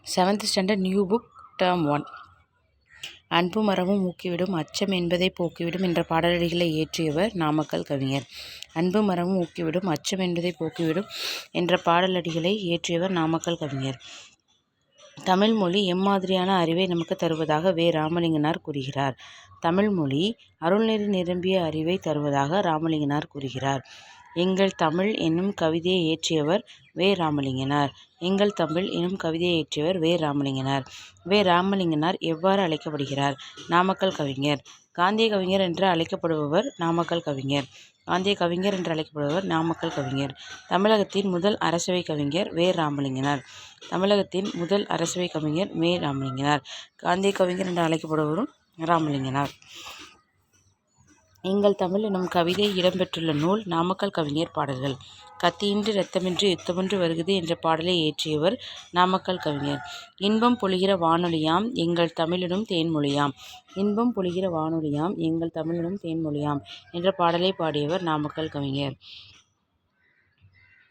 7th standard new book term 1. அன்பும் அறமும் ஊக்கிவிடும் அச்சம் என்பதை போக்கிவிடும் என்ற பாடலடிகளை இயற்றியவர் நாமக்கல் கவிஞர். அன்பும் அறமும் ஊக்கிவிடும் அச்சம் என்பதை போக்கிவிடும் என்ற பாடலடிகளை இயற்றியவர் நாமக்கல் கவிஞர். தமிழ் மொழி எம்மாதிரியான அறிவை நமக்கு தருவதாக வே. ராமலிங்கனார் கூறுகிறார். தமிழ் மொழி அருள்நெறி நிரம்பிய அறிவை தருவதாக ராமலிங்கனார் கூறுகிறார். எங்கள் தமிழ் என்னும் கவிதையை இயற்றியவர் வே. ராமலிங்கனார். எங்கள் தமிழ் என்னும் கவிதையை இயற்றியவர் வே. ராமலிங்கனார். வே. ராமலிங்கனார் எவ்வாறு அழைக்கப்படுகிறார்? நாமக்கல் கவிஞர். காந்திய கவிஞர் என்று அழைக்கப்படுபவர் நாமக்கல் கவிஞர். காந்திய கவிஞர் என்று அழைக்கப்படுபவர் நாமக்கல் கவிஞர். தமிழகத்தின் முதல் அரசவை கவிஞர் வே. ராமலிங்கனார். தமிழகத்தின் முதல் அரசவை கவிஞர் வே. ராமலிங்கனார். காந்திய கவிஞர் என்று அழைக்கப்படுபவரும் ராமலிங்கனார். எங்கள் தமிழ் எனும் கவிதை இடம்பெற்றுள்ள நூல் நாமக்கல் கவிஞர் பாடல்கள். கத்தியின்றி இரத்தமின்றி யுத்தமொன்று வருகுது என்ற பாடலை இயற்றியவர் நாமக்கல் கவிஞர். இன்பம் பொழிகிற வானொலியாம் எங்கள் தமிழெனும் தேன்மொழியாம். இன்பம் பொழிகிற வானொலியாம் எங்கள் தமிழெனும் தேன்மொழியாம் என்ற பாடலை பாடியவர் நாமக்கல் கவிஞர்.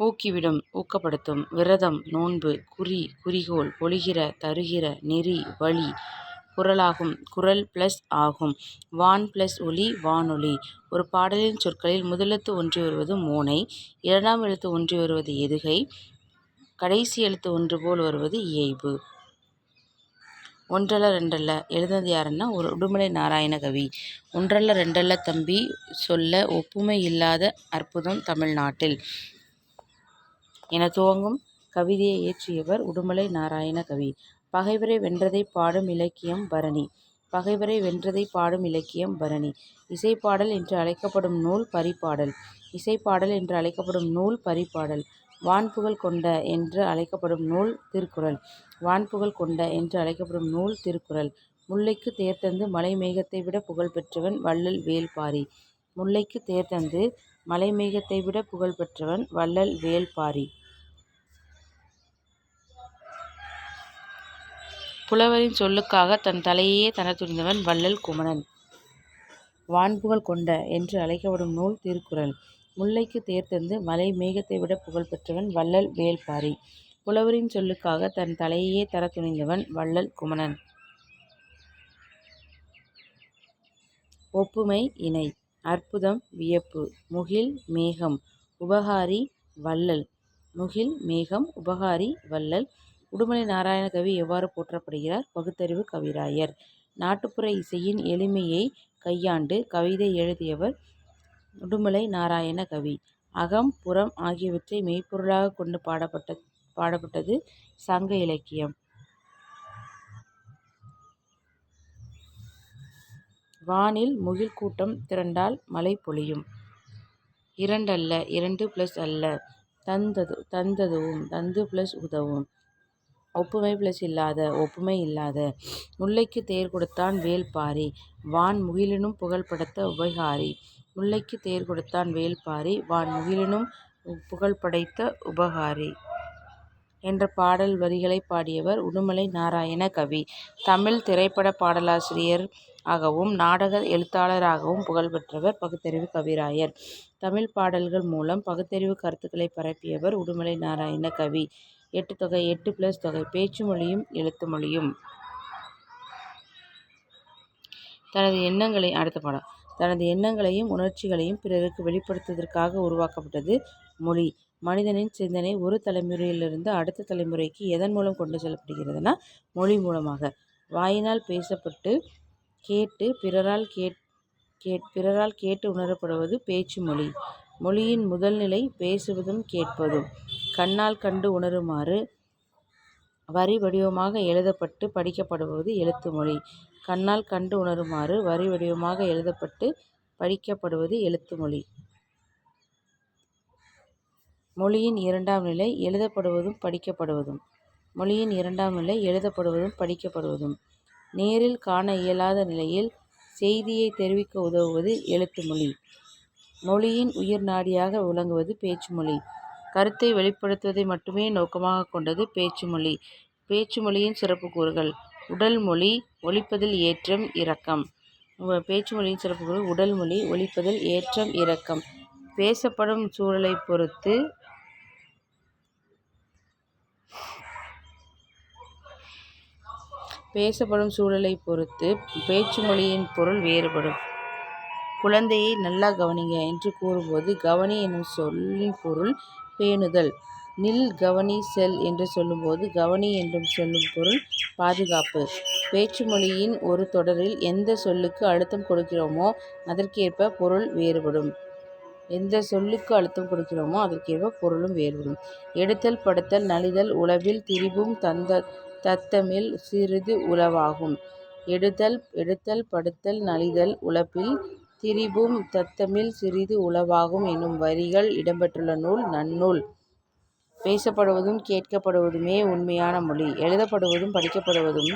ஊக்கிவிடும் ஊக்கப்படுத்தும் விரதம் நோன்பு குறி குறிகோள் பொழிகிற தருகிற நெறி வழி குரலாகும் குரல் ப்ளஸ் ஆகும் வான் ப்ளஸ் ஒலி வானொலி. ஒரு பாடலின் சொற்களில் முதலெழுத்து ஒன்றி வருவது மோனை, இரண்டாம் எழுத்து ஒன்றி வருவது எதுகை, கடைசி எழுத்து ஒன்று போல் வருவது இயைபு. ஒன்றல்ல ரெண்டல்ல எழுதுனது யாருன்னா ஒரு உடுமலை நாராயண கவி. ஒன்றல்ல ரெண்டல்ல தம்பி சொல்ல ஒப்புமை இல்லாத அற்புதம் தமிழ்நாட்டில் என துவங்கும் கவிதையை இயற்றியவர் உடுமலை நாராயண கவி. பகைவரை வென்றதை பாடும் இலக்கியம் பரணி. பகைவரை வென்றதை பாடும் இலக்கியம் பரணி. இசைப்பாடல் என்று அழைக்கப்படும் நூல் பரிபாடல். இசைப்பாடல் என்று அழைக்கப்படும் நூல் பரிபாடல். வான்புகழ் கொண்ட என்று அழைக்கப்படும் நூல் திருக்குறள். வான்புகழ் கொண்ட என்று அழைக்கப்படும் நூல் திருக்குறள். முல்லைக்கு தேர்தந்து மலை மேகத்தை விட புகழ் பெற்றவன் வள்ளல் வேல்பாரி. முல்லைக்கு தேர்தந்து மலை மேகத்தை விட புகழ் பெற்றவன் வள்ளல் வேல்பாரி. புலவரின் சொல்லுக்காக தன் தலையையே தரத் துணிந்தவன் வள்ளல் குமணன். வான்புகழ் கொண்ட என்று அழைக்கப்படும் நூல் திருக்குறள். முல்லைக்கு தேர்தந்து மலை மேகத்தை விட புகழ் பெற்றவன் வள்ளல் வேல்பாரி. புலவரின் சொல்லுக்காக தன் தலையையே தரத் துணிந்தவன் வள்ளல் குமணன். ஒப்புமை இணை. அற்புதம் வியப்பு. முகில் மேகம் உபகாரி வள்ளல். முகில் மேகம் உபகாரி வள்ளல். உடுமலை நாராயண கவி எவ்வாறு போற்றப்படுகிறார்? பகுத்தறிவு கவிராயர். நாட்டுப்புற இசையின் எளிமையை கையாண்டு கவிதை எழுதியவர் உடுமலை நாராயண கவி. அகம் புறம் ஆகியவற்றை மெய்ப்பொருளாக கொண்டு பாடப்பட்டது சங்க இலக்கியம். வானில் முகில் கூட்டம் திரண்டால் மழை பொழியும். இரண்டல்ல இரண்டு ப்ளஸ் அல்ல தந்ததுவும் தந்து ப்ளஸ் உதவும். ஒப்புமை ப்ளஸ் இல்லாத ஒப்புமை இல்லாத. முல்லைக்கு தேர் கொடுத்தான் வேல்பாரி வான் முகிலினும் புகழ் படைத்த உபகாரி. முல்லைக்கு தேர் கொடுத்தான் வேல்பாரி வான் முகிலினும் புகழ் படைத்த உபகாரி என்ற பாடல் வரிகளை பாடியவர் உடுமலை நாராயண கவி. தமிழ் திரைப்பட பாடலாசிரியர் ஆகவும் நாடக எழுத்தாளராகவும் புகழ்பெற்றவர் பகுத்தறிவு கவிராயர். தமிழ் பாடல்கள் மூலம் பகுத்தறிவு கருத்துக்களை பரப்பியவர் உடுமலை நாராயண கவி. 8 தொகை 8 ப்ளஸ் தொகை. பேச்சு மொழியும் எழுத்து மொழியும். தனது எண்ணங்களையும் உணர்ச்சிகளையும் பிறருக்கு வெளிப்படுத்துவதற்காக உருவாக்கப்பட்டது மொழி. மனிதனின் சிந்தனை ஒரு தலைமுறையிலிருந்து அடுத்த தலைமுறைக்கு எதன் மூலம் கொண்டு செல்லப்படுகிறதுனா மொழி மூலமாக. வாயினால் பேசப்பட்டு கேட்டு பிறரால் கேட்டு உணரப்படுவது பேச்சு மொழி. மொழியின் முதல் நிலை பேசுவதும் கேட்பதும். கண்ணால் கண்டு உணருமாறு வரி வடிவமாக எழுதப்பட்டு படிக்கப்படுவது எழுத்து மொழி. கண்ணால் கண்டு உணருமாறு வரி வடிவமாக எழுதப்பட்டு படிக்கப்படுவது எழுத்து மொழி. மொழியின் இரண்டாம் நிலை எழுதப்படுவதும் படிக்கப்படுவதும். மொழியின் இரண்டாம் நிலை எழுதப்படுவதும் படிக்கப்படுவதும். நேரில் காண இயலாத நிலையில் செய்தியை தெரிவிக்க உதவுவது எழுத்து மொழி. மொழியின் உயிர் நாடியாக விளங்குவது பேச்சு மொழி. கருத்தை வெளிப்படுத்துவதை மட்டுமே நோக்கமாக கொண்டது பேச்சு மொழி. பேச்சு மொழியின் சிறப்பு கூறுகள். உடல் மொழி ஒலிப்பதில் ஏற்றம் இறக்கம். பேச்சு மொழியின் சிறப்பு கூறுகள் உடல் மொழி ஒலிப்பதில் ஏற்றம் இறக்கம். பேசப்படும் சூழலை பொறுத்து பேசப்படும் சூழலை பொறுத்து பேச்சு மொழியின் பொருள் வேறுபடும். குழந்தையை நல்லா கவனிங்க என்று கூறும்போது கவனி என்னும் சொல்லின் பொருள் பேணுதல். நில், கவனி, செல் என்று சொல்லும்போது கவனி என்றும் சொல்லும் பொருள் பாதுகாப்பு. பேச்சு மொழியின் ஒரு தொடரில் எந்த சொல்லுக்கு அழுத்தம் கொடுக்கிறோமோ அதற்கேற்ப பொருள் வேறுபடும். எந்த சொல்லுக்கு அழுத்தம் கொடுக்கிறோமோ அதற்கேற்ப பொருளும் வேறுபடும். எடுத்தல், படுத்தல், நலிதல், உளவில் திரிபும் தத்தமில் சிறிது உளவாகும். எடுத்தல், படுத்தல், நலிதல், உளப்பில் திரிபும் தத்தமில் சிறிது உளவாகும் என்னும் வரிகள் இடம்பெற்றுள்ள நூல் நன்னூல். பேசப்படுவதும் கேட்கப்படுவதுமே உண்மையான மொழி. எழுதப்படுவதும் படிக்கப்படுவதும்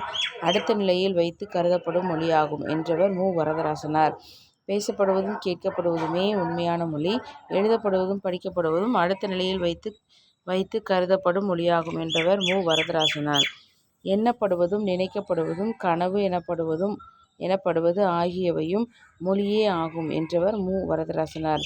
அடுத்த நிலையில் வைத்து கருதப்படும் மொழியாகும் என்றவர் மு. வரதராசனார். பேசப்படுவதும் கேட்கப்படுவதுமே உண்மையான மொழி. எழுதப்படுவதும் படிக்கப்படுவதும் அடுத்த நிலையில் வைத்து கருதப்படும் மொழியாகும் என்றவர் மு. வரதராசனார். எண்ணப்படுவதும் நினைக்கப்படுவதும் கனவு எனப்படுவது ஆகியவையும் மொழியே ஆகும் என்றவர் மு. வரதராசனார்.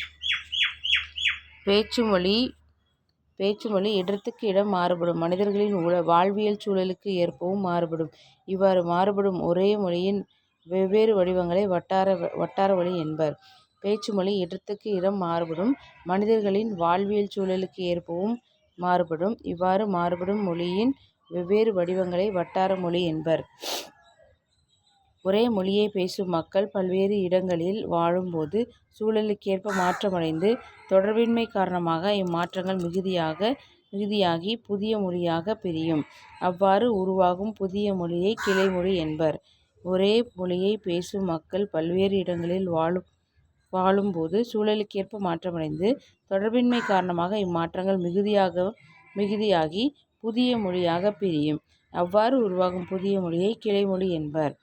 பேச்சுமொழி இடத்துக்கு இடம் மாறுபடும். மனிதர்களின் வாழ்வியல் சூழலுக்கு ஏற்பவும் மாறுபடும். இவ்வாறு மாறுபடும் ஒரே மொழியின் வெவ்வேறு வடிவங்களை வட்டார வழி என்பர். பேச்சுமொழி இடத்துக்கு இடம் மாறுபடும். மனிதர்களின் வாழ்வியல் சூழலுக்கு ஏற்பவும் மாறுபடும். இவ்வாறு மாறுபடும் மொழியின் வெவ்வேறு வடிவங்களை வட்டார மொழி என்பர். ஒரே மொழியை பேசும் மக்கள் பல்வேறு இடங்களில் வாழும்போது சூழலுக்கேற்ப மாற்றமடைந்து தொடர்பின்மை காரணமாக இம்மாற்றங்கள் மிகுதியாகி புதிய மொழியாக பிரியும். அவ்வாறு உருவாகும் புதிய மொழியை கிளைமொழி என்பர். ஒரே மொழியை பேசும் மக்கள் பல்வேறு இடங்களில் வாழும்போது சூழலுக்கேற்ப மாற்றமடைந்து தொடர்பின்மை காரணமாக இம்மாற்றங்கள் மிகுதியாகி புதிய மொழியாக பிரியும். அவ்வாறு உருவாகும் புதிய மொழியை கிளைமொழி என்பர்.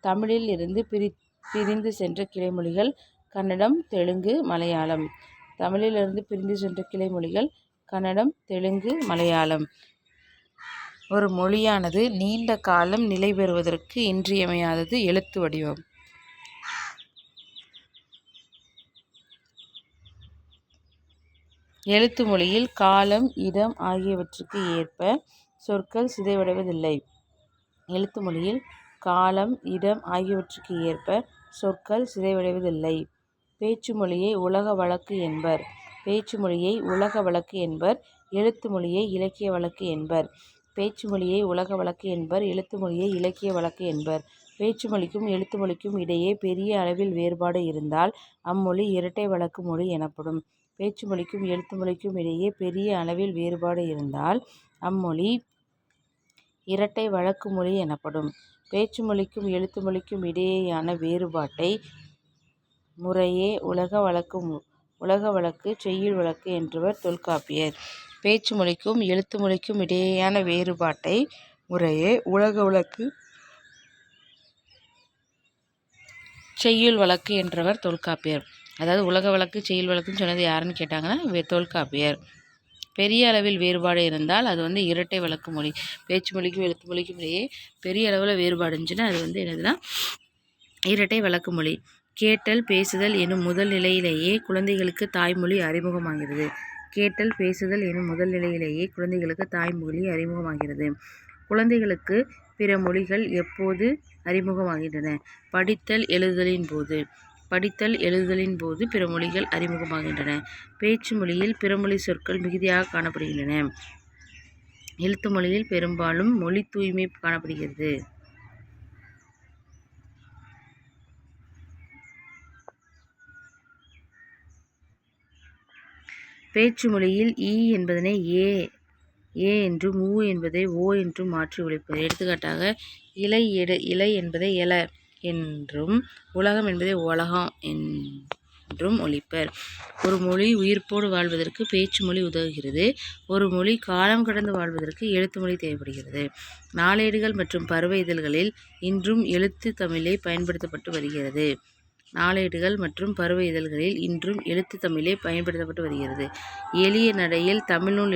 தமிழில் இருந்து பிரிந்து சென்ற கிளைமொழிகள் கன்னடம், தெலுங்கு, மலையாளம். தமிழிலிருந்து பிரிந்து சென்ற கிளைமொழிகள் கன்னடம், தெலுங்கு, மலையாளம். ஒரு மொழியானது நீண்ட காலம் நிலை பெறுவதற்கு இன்றியமையாதது எழுத்து வடிவம். எழுத்து மொழியில் காலம், இடம் ஆகியவற்றுக்கு ஏற்ப சொற்கள் சிதைவடைவதில்லை. எழுத்து மொழியில் காலம், இடம் ஆகியவற்றுக்கு ஏற்ப சொற்கள் சிதைவடைவதில்லை. பேச்சு மொழியை உலக வழக்கு என்பர். பேச்சு மொழியை உலக வழக்கு என்பர். எழுத்து மொழியை இலக்கிய வழக்கு என்பர். பேச்சு மொழியை உலக வழக்கு என்பர். எழுத்து மொழியை இலக்கிய வழக்கு என்பர். பேச்சு மொழிக்கும் எழுத்து மொழிக்கும் இடையே பெரிய அளவில் வேறுபாடு இருந்தால் அம்மொழி இரட்டை வழக்கு மொழி எனப்படும். பேச்சு மொழிக்கும் எழுத்து மொழிக்கும் இடையே பெரிய அளவில் வேறுபாடு இருந்தால் அம்மொழி இரட்டை வழக்கு மொழி எனப்படும். பேச்சு மொழிக்கும் எழுத்து மொழிக்கும் இடையேயான வேறுபாட்டை முறையே உலக வழக்கு, செய்யுள் வழக்கு என்றவர் தொல்காப்பியர். பேச்சு மொழிக்கும் எழுத்து மொழிக்கும் இடையேயான வேறுபாட்டை முறையே உலக வழக்கு, செய்யுள் வழக்கு என்றவர் தொல்காப்பியர். அதாவது உலக வழக்கு, செய்யுள் வழக்குன்னு சொன்னது யாருன்னு கேட்டாங்கன்னா தொல்காப்பியர். பெரிய அளவில் வேறுபாடு இருந்தால் அது இரட்டை வழக்கு மொழி. பேச்சு மொழிக்கும் எழுத்து மொழிக்கும் இடையே பெரிய அளவில் வேறுபாடு இருந்துச்சுன்னா அது என்னதுன்னா இரட்டை வழக்கு மொழி. கேட்டல், பேசுதல் எனும் முதல் நிலையிலேயே குழந்தைகளுக்கு தாய்மொழி அறிமுகமாகிறது. கேட்டல், பேசுதல் எனும் முதல் நிலையிலேயே குழந்தைகளுக்கு தாய்மொழி அறிமுகமாகிறது. குழந்தைகளுக்கு பிற மொழிகள் எப்போது அறிமுகமாகின்றன? படித்தல் எழுதுதலின் போது பிற மொழிகள் அறிமுகமாகின்றன. பேச்சு மொழியில் பிறமொழி சொற்கள் மிகுதியாக காணப்படுகின்றன. எழுத்து மொழியில் பெரும்பாலும் மொழி தூய்மை காணப்படுகிறது. பேச்சு மொழியில் ஈ என்பதனை ஏ என்றும் ஊ என்பதை ஓ என்றும் மாற்றி ஒலிப்பர். எடுத்துக்காட்டாக இலை என்பதை எல என்றும் உலகம் என்பதை உலகம் என்றும் ஒலிப்பர். ஒரு மொழி உயிர்ப்போடு வாழ்வதற்கு பேச்சு மொழி உதவுகிறது. ஒரு மொழி காலம் கடந்து வாழ்வதற்கு எழுத்து மொழி தேவைப்படுகிறது. நாளேடுகள் மற்றும் பருவ இதழ்களில் இன்றும் எழுத்து தமிழே பயன்படுத்தப்பட்டு வருகிறது. எளிய நடையில் தமிழ்நூல்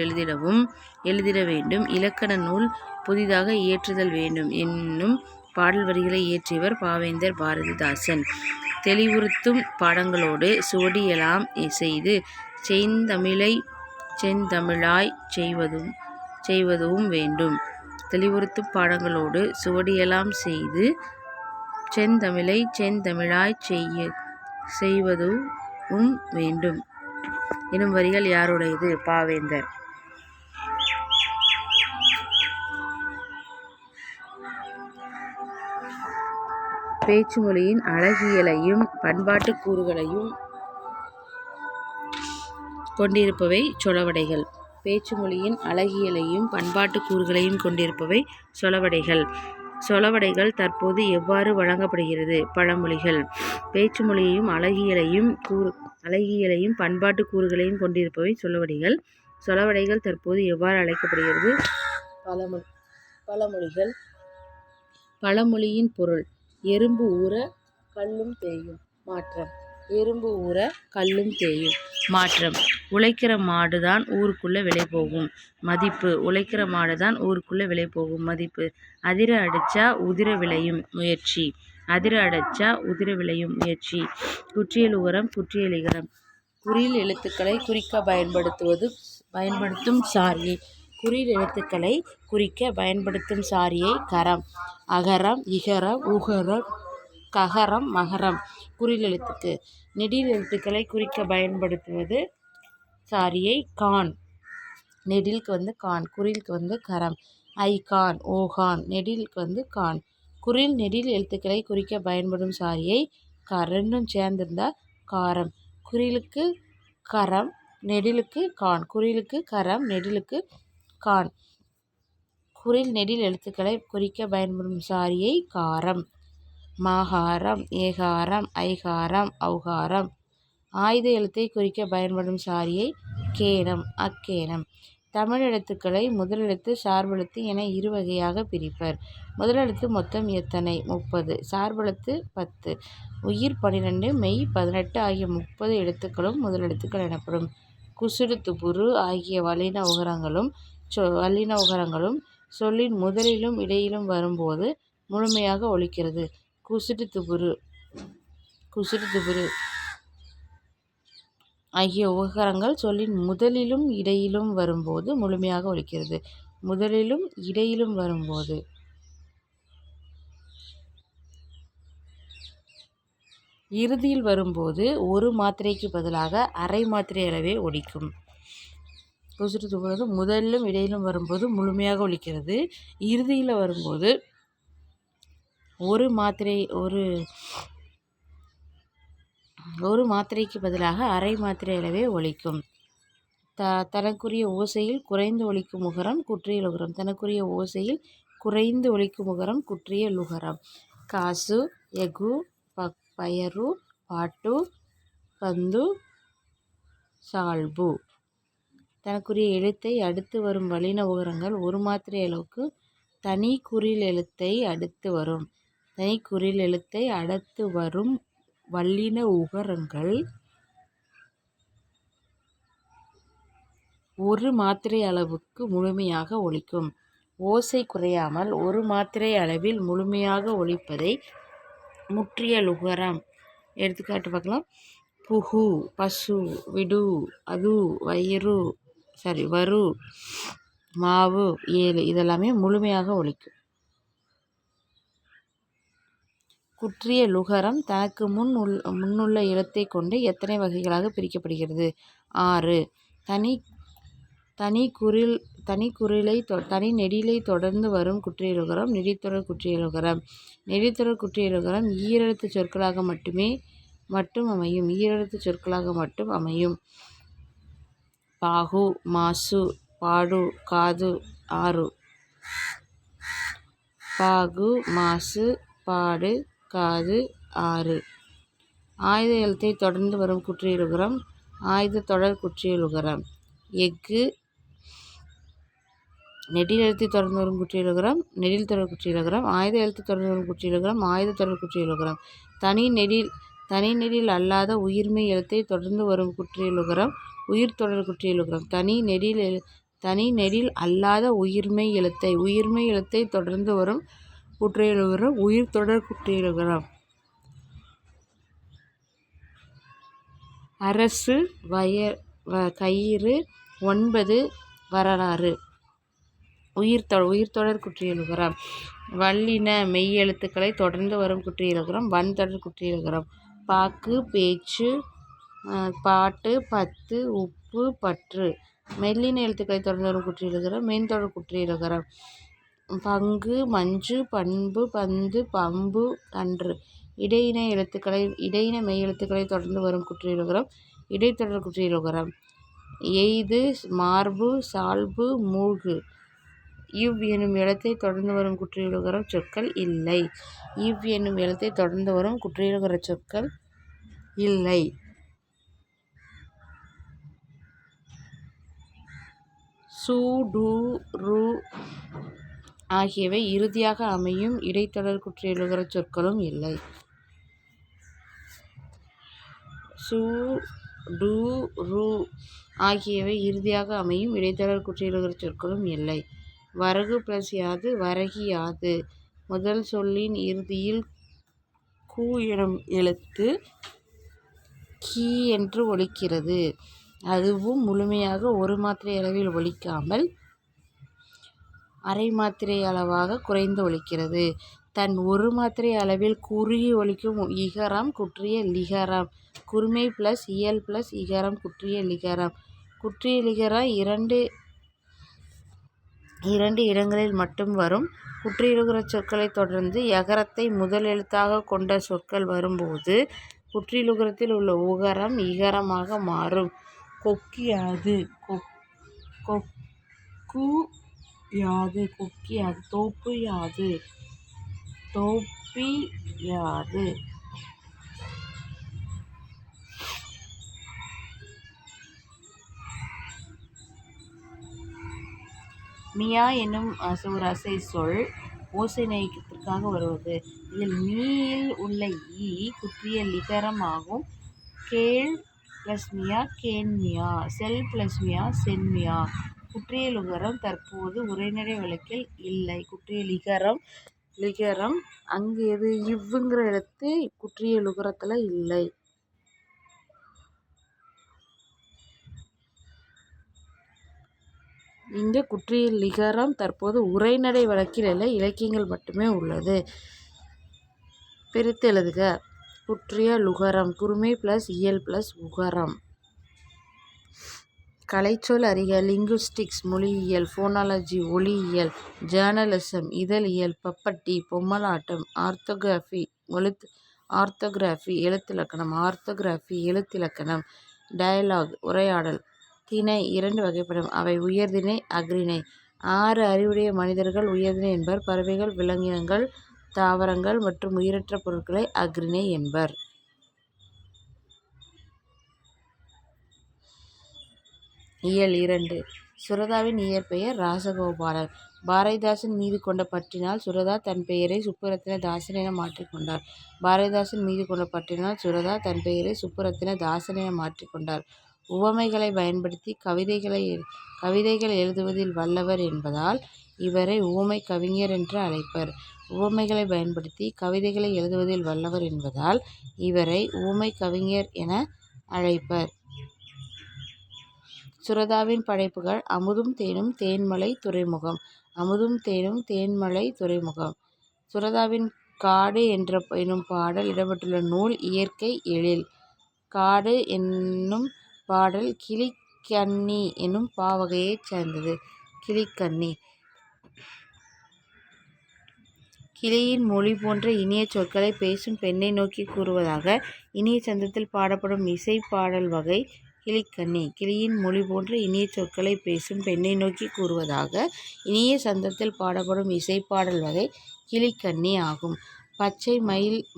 எழுதிட வேண்டும். இலக்கண நூல் புதிதாக இயற்றுதல் வேண்டும் என்னும் பாடல் வரிகளை இயற்றியவர் பாவேந்தர் பாரதிதாசன். தெளிவுறுத்தும் பாடங்களோடு சுவடியெல்லாம் செய்து செந்தமிழாய் செய்வதும் வேண்டும். தெளிவுறுத்தும் பாடங்களோடு சுவடியெல்லாம் செய்து செந்தமிழை செந்தமிழாய்ச் செய்வதும் வேண்டும் எனும் வரிகள் யாருடையது? பாவேந்தர். பேச்சு மொழியின் அழகியலையும் பண்பாட்டு கூறுகளையும் கொண்டிருப்பவை சொலவடைகள். பேச்சு மொழியின் அழகியலையும் பண்பாட்டு கூறுகளையும் கொண்டிருப்பவை சொலவடைகள். சொலவடைகள் தற்போது எவ்வாறு வழங்கப்படுகிறது? பழமொழிகள். பேச்சு மொழியையும் அழகியலையும் பண்பாட்டு கூறுகளையும் கொண்டிருப்பவை சொலவடைகள். சொலவடைகள் தற்போது எவ்வாறு அழைக்கப்படுகிறது? பழமொழிகள். பழமொழியின் பொருள்: எறும்பு ஊர கல்லும் தேயும். மாற்றம்: எறும்பு ஊர கல்லும் தேயும். மாற்றம்: உழைக்கிற மாடுதான் ஊருக்குள்ள விலை போகும். மதிப்பு: உழைக்கிற மாடுதான் ஊருக்குள்ள விலை போகும். மதிப்பு: அதிர அடிச்சா உதிர விளையும். முயற்சி: அதிர அடிச்சா உதிர விளையும். முயற்சி. குற்றியலுகரம் குற்றியலிகரம். குறில் எழுத்துக்களை குறிக்க பயன்படுத்தும் சாரியை. குறில் எழுத்துக்களை குறிக்க பயன்படுத்தும் சாரியை கரம். அகரம், இகரம், உகரம், ககரம், மகரம் குறில் எழுத்துக்கு. நெடில் எழுத்துக்களை குறிக்க பயன்படுத்துவது சாரியை கான். நெடிலுக்கு கான், குறிலுக்கு கரம். ஐகான், ஓகான் நெடிலுக்கு கான். குறில் நெடில் எழுத்துக்களை குறிக்க பயன்படும் சாரியை ரெண்டும் சேர்ந்திருந்தா காரம். குறிலுக்கு கரம், நெடிலுக்கு கான். குறிலுக்கு கரம், நெடிலுக்கு கான். குறில் நெடில் எழுத்துக்களை குறிக்க பயன்படும் சாரியை காரம். மாகாரம், ஏகாரம், ஐகாரம், ஔகாரம். ஆயுத எழுத்தை குறிக்க பயன்படும் சாரியை கேனம், அக்கேனம். தமிழ் எழுத்துக்களை முதலெழுத்து, சார்பெழுத்து என இரு வகையாக பிரிப்பர். முதலெழுத்து மொத்தம் எத்தனை? 30. சார்பெழுத்து 10. உயிர் 12, மெய் 18 ஆகிய 30 எழுத்துக்களும் முதலெழுத்துக்கள் எனப்படும். குசுடு துபுரு ஆகிய வல்லின உகரங்களும் சொல்லின் முதலிலும் இடையிலும் வரும்போது முழுமையாக ஒலிக்கிறது. குசுடு துபுரு ஆகிய உகரங்கள் சொல்லின் முதலிலும் இடையிலும் வரும்போது முழுமையாக ஒலிக்கிறது. முதலிலும் இடையிலும் வரும்போது. இறுதியில் வரும்போது ஒரு மாத்திரைக்கு பதிலாக அரை மாத்திரை அளவே ஒலிக்கும். குசுடு துபுரு முதலிலும் இடையிலும் வரும்போது முழுமையாக ஒலிக்கிறது. இறுதியில் வரும்போது ஒரு மாத்திரைக்கு பதிலாக அரை மாத்திரை அளவே ஒலிக்கும். தனக்குரிய ஓசையில் குறைந்து ஒலிக்கும் உகரம் குற்றியலுகரம். தனக்குரிய ஓசையில் குறைந்து ஒலிக்கும் உகரம் குற்றியலுகரம். காசு, எகு, பயரு, பாட்டு, பந்து, சால்பு. தனக்குரிய எழுத்தை அடுத்து வரும் வல்லின உகரங்கள் ஒரு மாத்திரை அளவுக்கு தனி குறில் எழுத்தை அடுத்து வரும். தனி குறில் எழுத்தை அடுத்து வரும் வல்லின உகரங்கள் ஒரு மாத்திரை அளவுக்கு முழுமையாக ஒலிக்கும். ஓசை குறையாமல் ஒரு மாத்திரை அளவில் முழுமையாக ஒலிப்பதை முற்றியலுகரம். எடுத்துக்காட்டு பார்க்கலாம். புகு, பசு, விடு, அது, வரு, மாவு, 7 இதெல்லாமே முழுமையாக ஒலிக்கும். குற்றியலுகரம் தனக்கு முன்னுள்ள எழுத்தை கொண்டு எத்தனை வகைகளாக பிரிக்கப்படுகிறது? 6. தனி நெடிலை தொடர்ந்து வரும் குற்றியலுகரம் நெடித்தொடர் குற்றியலுகரம். நெடித்தொடர் குற்றியலுகரம் ஈரெழுத்து சொற்களாக மட்டும் அமையும். பாகு, மாசு, பாடு, காது, ஆறு. பாகு, மாசு, பாடு, காது, ஆறு. ஆயுத எழுத்தை தொடர்ந்து வரும் குற்றியலுகரம் ஆயுத தொடர் குற்றியலுகரம். எஃகு நெடில் எழுத்தை தொடர்ந்து வரும் குற்றியலுகரம் நெடில் தொடர் குற்றியலுகரம். ஆயுத எழுத்தை தொடர்ந்து வரும் குற்றியலுகரம் ஆயுத தொடர் குற்றியலுகரம். தனி நெடில் அல்லாத உயிர்மெய் எழுத்தை தொடர்ந்து வரும் குற்றியலுகரம் உயிர் தொடர் குற்றியலுகரம். தனி நெடில் அல்லாத உயிர்மெய் எழுத்தை தொடர்ந்து வரும் குற்றியலுகரம் உயிர் தொடர் குற்றியலுகரம். அரசு, கயிறு, 9 வரலாறு. உயிர்த்தொடர் குற்றியலுகரம். வல்லின மெய் எழுத்துக்களை தொடர்ந்து வரும் குற்றியலுகரம் வன்தொடர் குற்றியலுகரம். பாக்கு, பேச்சு, பாட்டு, பத்து, உப்பு, பற்று. மெல்லின எழுத்துக்களை தொடர்ந்து வரும் குற்றியலுகரம் மென்தொடர் குற்றியலுகரம். பங்கு, மஞ்சு, பண்பு, பந்து, பம்பு, அன்று. இடையின மெய் எழுத்துக்களை தொடர்ந்து வரும் குற்றியலுகரம் இடைத்தொடர் குற்றியலுகரம். எய்து, மார்பு, சால்பு, மூழ்கு. இவ் எனும் எழுத்தை தொடர்ந்து வரும் குற்றியலுகர சொற்கள் இல்லை. இவ் எனும் எழுத்தை தொடர்ந்து வரும் குற்றியலுகர சொற்கள் இல்லை. சு, டு, ரு ஆகியவை இறுதியாக அமையும் இடைத்தொடர் குற்றியலுகர சொற்களும் இல்லை. சு, டு, ரு ஆகியவை இறுதியாக அமையும் இடைத்தொடர் குற்றியலுகர சொற்களும் இல்லை. வரகு ப்ளஸ் யாது வரகி யாது. முதல் சொல்லின் இறுதியில் கு எனும் எழுத்து கி என்று ஒலிக்கிறது. அதுவும் முழுமையாக ஒரு மாத்திரை அளவில் ஒலிக்காமல் அரை மாத்திரை அளவாக குறைந்து ஒலிக்கிறது. தன் ஒரு மாத்திரை அளவில் குறுகி ஒலிக்கும் இகரம் குற்றிய லிகரம். குறுமை ப்ளஸ் இயல் ப்ளஸ் இகரம் குற்றிய லிகரம். குற்றிய லிகரம் இரண்டு இடங்களில் மட்டும் வரும். குற்றியலுகர சொற்களை தொடர்ந்து யகரத்தை முதல் எழுத்தாக கொண்ட சொற்கள் வரும்போது குற்றியலுகரத்தில் உள்ள உகரம் இகரமாக மாறும். கொக்கு யாது கொக்கு யாது கொக்கி யாது. தோப்பு யாது தோப்பி யாது. மியா என்னும் ஒரு அசை சொல் ஓசை நயக்கத்திற்காக வருவது. இதில் மீயில் உள்ள ஈ குற்றிய லிகரம் ஆகும். கேள் ப்ளஸ் மியா கேன்மியா. செல் ப்ளஸ் மியா சென்மியா. குற்றியலுகரம் தற்போது உரைநடை வழக்கில் இல்லை. குற்றிய லிகரம் அங்கு எது இவ்வுங்கிற எழுத்து குற்றியலுகரத்தில் இல்லை. இங்கு குற்றிய லிகரம் தற்போது உரைநடை வழக்கில் இல்லை, இலக்கியங்கள் மட்டுமே உள்ளது. பிரித்து எழுதுக. குற்றிய லுகரம் குறுமை ப்ளஸ் இயல் ப்ளஸ் உகரம். கலைச்சொல் அறிக. லிங்குஸ்டிக்ஸ் மொழியியல், ஃபோனாலஜி ஒலியியல், ஜேர்னலிசம் இதழியல், பப்பட்டி பொம்மலாட்டம், ஆர்த்தோகிராஃபி எழுத்திலக்கணம், எழுத்திலக்கணம், டயலாக் உரையாடல். திணை 2 வகைப்படும். அவை உயர்திணை, அஃறிணை. 6 அறிவுடைய மனிதர்கள் உயர்திணை என்பர். பறவைகள், விலங்கினங்கள், தாவரங்கள் மற்றும் உயிரற்ற பொருட்களை அஃறிணை என்பர். இயல் 2. சுரதாவின் இயற்பெயர் ராசகோபாலன். பாரதிதாசன் மீது கொண்ட பற்றினால் சுரதா தன் பெயரை சுப்புரத்தின தாசன் என மாற்றிக்கொண்டார். பாரதிதாசன் மீது கொண்ட பற்றினால் சுரதா தன் பெயரை சுப்புரத்தின தாசன் என மாற்றிக்கொண்டார். உவமைகளை பயன்படுத்தி கவிதைகள் எழுதுவதில் வல்லவர் என்பதால் இவரை உவமை கவிஞர் என்று அழைப்பர். உவமைகளை பயன்படுத்தி கவிதைகளை எழுதுவதில் வல்லவர் என்பதால் இவரை உவமை கவிஞர் என அழைப்பர். சுரதாவின் படைப்புகள் அமுதும் தேனும் தேன்மலை துறைமுகம். அமுதும் தேனும் தேன்மலை துறைமுகம். சுரதாவின் காடு எனும் பாடல் இடம்பெற்றுள்ள நூல் இயற்கை எழில். காடு என்னும் பாடல் கிளிக்கண்ணி என்னும் பாவகையைச் சேர்ந்தது. கிளிக்கண்ணி. கிளியின் மொழி போன்ற இனிய சொற்களை பேசும் பெண்ணை நோக்கி கூறுவதாக இனிய சந்தத்தில் பாடப்படும் இசை பாடல் வகை கிளிக்கண்ணி. கிளியின் மொழி போன்ற இனிய சொற்களை பேசும் பெண்ணை நோக்கி கூறுவதாக இனிய சந்தத்தில் பாடப்படும் இசைப்பாடல் வகை கிளிக்கண்ணி ஆகும். பச்சை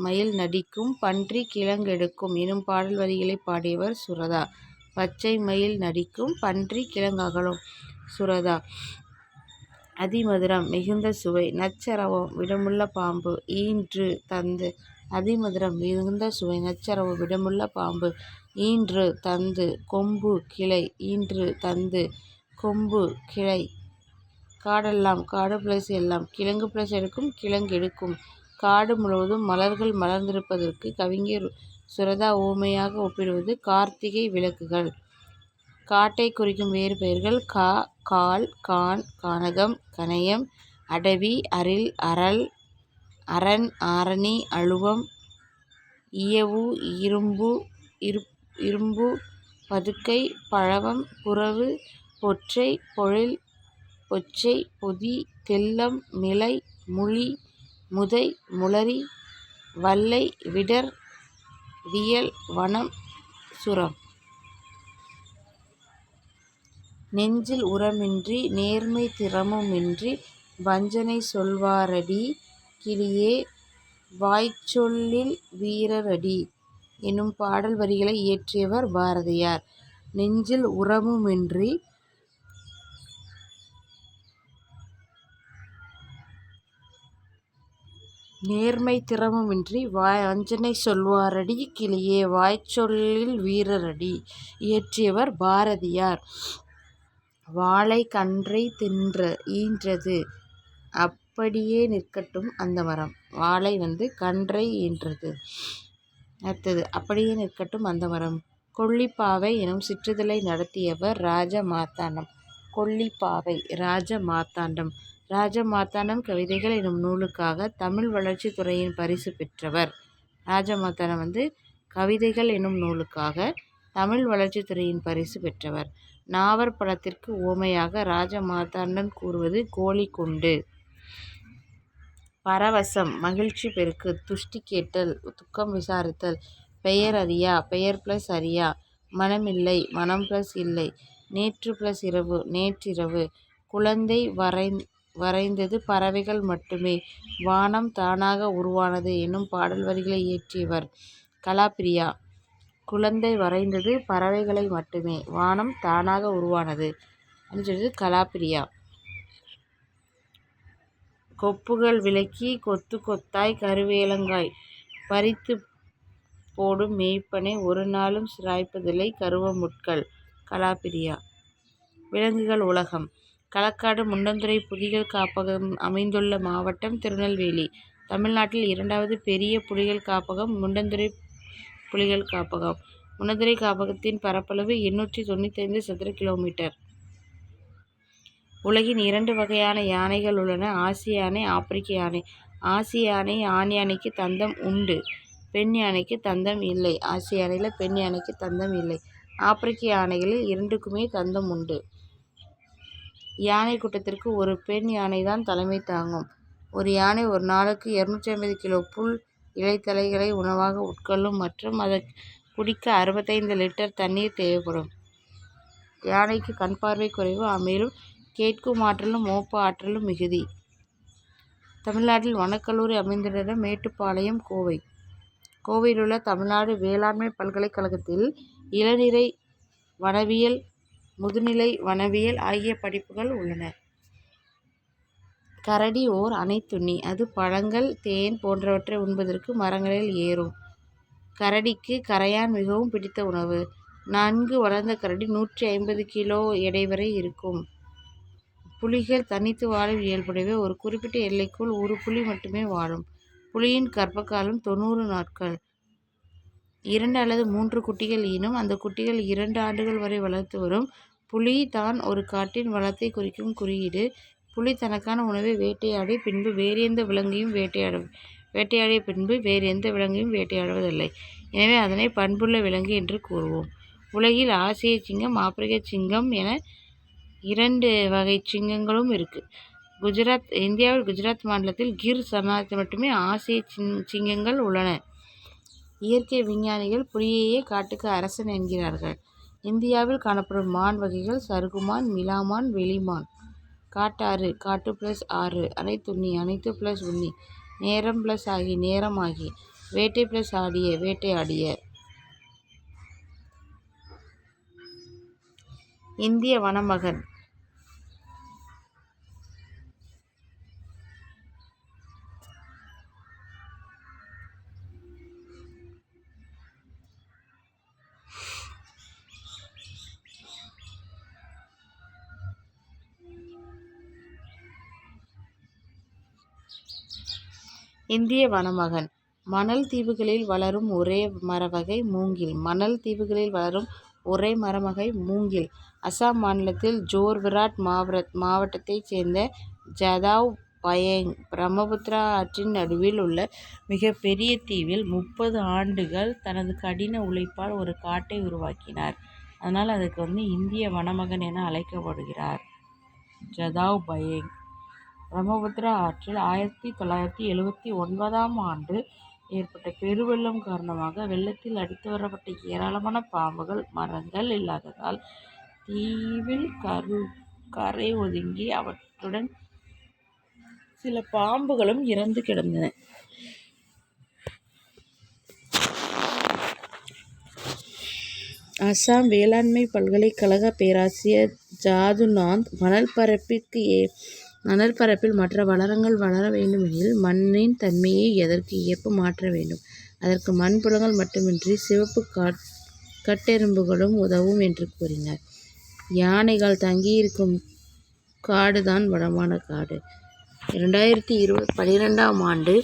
மயில் நடிக்கும் பன்றி கிழங்கெடுக்கும் எனும் பாடல் வரிகளை பாடியவர் சுரதா. பச்சை மயில் நடிக்கும் பன்றி கிழங்ககலும். சுரதா. அதிமதுரம் மிகுந்த சுவை. நச்சரவம் விடமுள்ள பாம்பு ஈன்று தந்து. அதிமதுரம் மிகுந்த சுவை. நச்சரவம் விடமுள்ள பாம்பு ஈன்று தந்து. கொம்பு கிளை ஈன்று தந்து கொம்பு கிளை. காடெல்லாம் காடு ப்ளஸ் எல்லாம் கிழங்கு ப்ளஸ் எடுக்கும் கிழங்கெடுக்கும். காடு முழுவதும் மலர்கள் மலர்ந்திருப்பதற்கு கவிஞர் சுரதா உவமையாக ஒப்பிடுவது கார்த்திகை விளக்குகள். காட்டை குறிக்கும் வேறு பெயர்கள் கால், கான், கானகம், கணையம், அடவி, அரில், அரல், அரண், ஆரணி, அழுவம், இயவு, இரும்பு, பதுக்கை, பழவம், புறவு, பொற்றை, பொழில், பொச்சை, பொதி, தெல்லம், மிளை, முளி, முதை, முளரி, வல்லை, விடர், வியல், வனம், சுரம். நெஞ்சில் உரமின்றி நேர்மை திறமுமின்றி வஞ்சனை சொல்வாரடி கிளியே வாய்ச்சொல்லில் வீரரடி எனும் பாடல் வரிகளை இயற்றியவர் பாரதியார். நெஞ்சில் உரமுமின்றி நேர்மை திறமுமின்றி வஞ்சனை சொல்வாரடி கிளியே வாய்ச்சொல்லில் வீரரடி இயற்றியவர் பாரதியார். வாழை கன்றை ஈன்றது அப்படியே நிற்கட்டும் அந்த மரம். வாழை கன்றை ஈன்றது. அடுத்தது அப்படியே நிற்கட்டும் அந்த மரம். கொல்லிப்பாவை எனும் சிற்றிதழை நடத்தியவர் ராஜமார்த்தாண்டம். கொல்லிப்பாவை ராஜமார்த்தாண்டம். ராஜமார்த்தாண்டம் கவிதைகள் எனும் நூலுக்காக தமிழ் வளர்ச்சித் துறையின் பரிசு பெற்றவர். ராஜமார்த்தாண்டம் கவிதைகள் எனும் நூலுக்காக தமிழ் வளர்ச்சித் துறையின் பரிசு பெற்றவர். நாவற் பழத்திற்கு உவமையாக ராஜமார்த்தாண்டம் கூறுவது கோழி குண்டு. பரவசம் மகிழ்ச்சி பெருக்கு. துஷ்டி கேட்டல் துக்கம் விசாரித்தல். பெயர் அறியா பெயர் ப்ளஸ் அறியா. மனமில்லை மனம் ப்ளஸ் இல்லை. நேற்று ப்ளஸ் இரவு நேற்றிரவு. குழந்தை வரைந்தது பறவைகள் மட்டுமே. வானம் தானாக உருவானது எனும் பாடல் வரிகளை இயற்றியவர் கலாப்பிரியா. குழந்தை வரைந்தது பறவைகளை மட்டுமே. வானம் தானாக உருவானது சொல்றது கலாப்பிரியா. கொப்புகள் விலக்கி கொத்து கொத்தாய் கருவேலங்காய் பறித்து போடும் மேய்ப்பனை ஒரு நாளும் சிராய்ப்பதில்லை கருவமுட்கள் கலாப்பிரியா. விலங்குகள் உலகம். களக்காடு முண்டந்துறை புலிகள் காப்பகம் அமைந்துள்ள மாவட்டம் திருநெல்வேலி. தமிழ்நாட்டில் 2வது பெரிய புலிகள் காப்பகம் முண்டந்துறை புலிகள் காப்பகம். முண்டந்துறை காப்பகத்தின் பரப்பளவு 895 சதுர கிலோமீட்டர். உலகின் 2 வகையான யானைகள் உள்ளன. ஆசிய யானை, ஆப்பிரிக்க யானை. ஆசிய யானை ஆண் யானைக்கு தந்தம் உண்டு, பெண் யானைக்கு தந்தம் இல்லை. ஆசிய யானையில் பெண் யானைக்கு தந்தம் இல்லை. ஆப்பிரிக்க யானைகளில் 2க்குமே தந்தம் உண்டு. யானை கூட்டத்திற்கு ஒரு பெண் யானைதான் தலைமை தாங்கும். ஒரு யானை ஒரு நாளுக்கு 250 கிலோ புல் இலைத்தழைகளை உணவாக உட்கொள்ளும் மற்றும் அதை குடிக்க 65 லிட்டர் தண்ணீர் தேவைப்படும். யானைக்கு கண் பார்வை குறைவு, மேலும் கேட்கும் ஆற்றலும் மோப்ப ஆற்றலும் மிகுதி. தமிழ்நாட்டில் வனக்கல்லூரி அமைந்துள்ள இடம் மேட்டுப்பாளையம், கோவை. கோவையில் உள்ள தமிழ்நாடு வேளாண்மை பல்கலைக்கழகத்தில் இளநிலை வனவியல், முதுநிலை வனவியல் ஆகிய படிப்புகள் உள்ளன. கரடி ஓர் அனைத்துண்ணி. அது பழங்கள், தேன் போன்றவற்றை உண்பதற்கு மரங்களில் ஏறும். கரடிக்கு கரையான் மிகவும் பிடித்த உணவு. நன்கு வளர்ந்த கரடி 150 கிலோ எடை வரை இருக்கும். புலிகள் தனித்து வாழும் இயல்புடையவை. ஒரு குறிப்பிட்ட எல்லைக்குள் ஒரு புலி மட்டுமே வாழும். புலியின் கர்ப்பகாலம் 90 நாட்கள். 2 அல்லது 3 குட்டிகள் ஈனும். அந்த குட்டிகள் 2 ஆண்டுகள் வரை வளர்த்து வரும். புலி தான் ஒரு காட்டின் வளத்தை குறிக்கும் குறியீடு. புலி தனக்கான உணவை வேட்டையாடிய பின்பு வேறு எந்த விலங்கையும் வேட்டையாடுவதில்லை. எனவே அதனை பண்புள்ள விலங்கு என்று கூறுவோம். உலகில் ஆசிய சிங்கம், ஆப்பிரிக்க சிங்கம் என 2 வகை சிங்கங்களும் இருக்கு. இந்தியாவில் குஜராத் மாநிலத்தில் கிர் சமூகத்தில் மட்டுமே ஆசிய சிங்கங்கள் உள்ளன. இயற்கை விஞ்ஞானிகள் புலியையே காட்டுக்கு அரசன் என்கிறார்கள். இந்தியாவில் காணப்படும் மான் வகைகள் சருகுமான், மிலாமான், வெளிமான். காட்டாறு காட்டு ப்ளஸ் ஆறு. அனைத்துண்ணி அனைத்து ப்ளஸ் உண்ணி. நேரம் ப்ளஸ் ஆகி நேரம் ஆகி. வேட்டை ப்ளஸ் ஆடிய வேட்டையாடிய. இந்திய வனமகன். இந்திய வனமகன். மணல் தீவுகளில் வளரும் ஒரே மரவகை மூங்கில். மணல் தீவுகளில் வளரும் ஒரே மரவகை மூங்கில். அசாம் மாநிலத்தில் ஜோர்விராட் மாவட்டத்தைச் சேர்ந்த ஜதாவ் பயங் பிரம்மபுத்திரா ஆற்றின் நடுவில் உள்ள மிகப்பெரிய தீவில் 30 ஆண்டுகள் தனது கடின உழைப்பால் ஒரு காட்டை உருவாக்கினார். அதனால் அதுக்கு இந்திய வனமகன் என அழைக்கப்படுகிறார். ஜதாவ் பயங் பிரம்மபுத்திரா ஆற்றில் 1979ஆம் ஆண்டு ஏற்பட்ட பெருவெள்ளம் காரணமாக வெள்ளத்தில் அடித்து வரப்பட்ட ஏராளமான பாம்புகள் மரங்கள் இல்லாததால் தீவில் கரை ஒதுங்கி அவற்றுடன் சில பாம்புகளும் இறந்து கிடந்தன. அசாம் வேளாண்மை பல்கலைக்கழக பேராசிரியர் ஜாதுநாத் மணல் பரப்பில் மற்ற வளரங்கள் வளர வேண்டுமெனில் மண்ணின் தன்மையை எதற்கு ஏற்ப மாற்ற வேண்டும். அதற்கு மண்புழுக்கள் மட்டுமின்றி சிவப்பு கட்டெறும்புகளும் உதவும் என்று கூறினார். யானைகள் தங்கியிருக்கும் காடுதான் வளமான காடு. 2012ஆம் ஆண்டு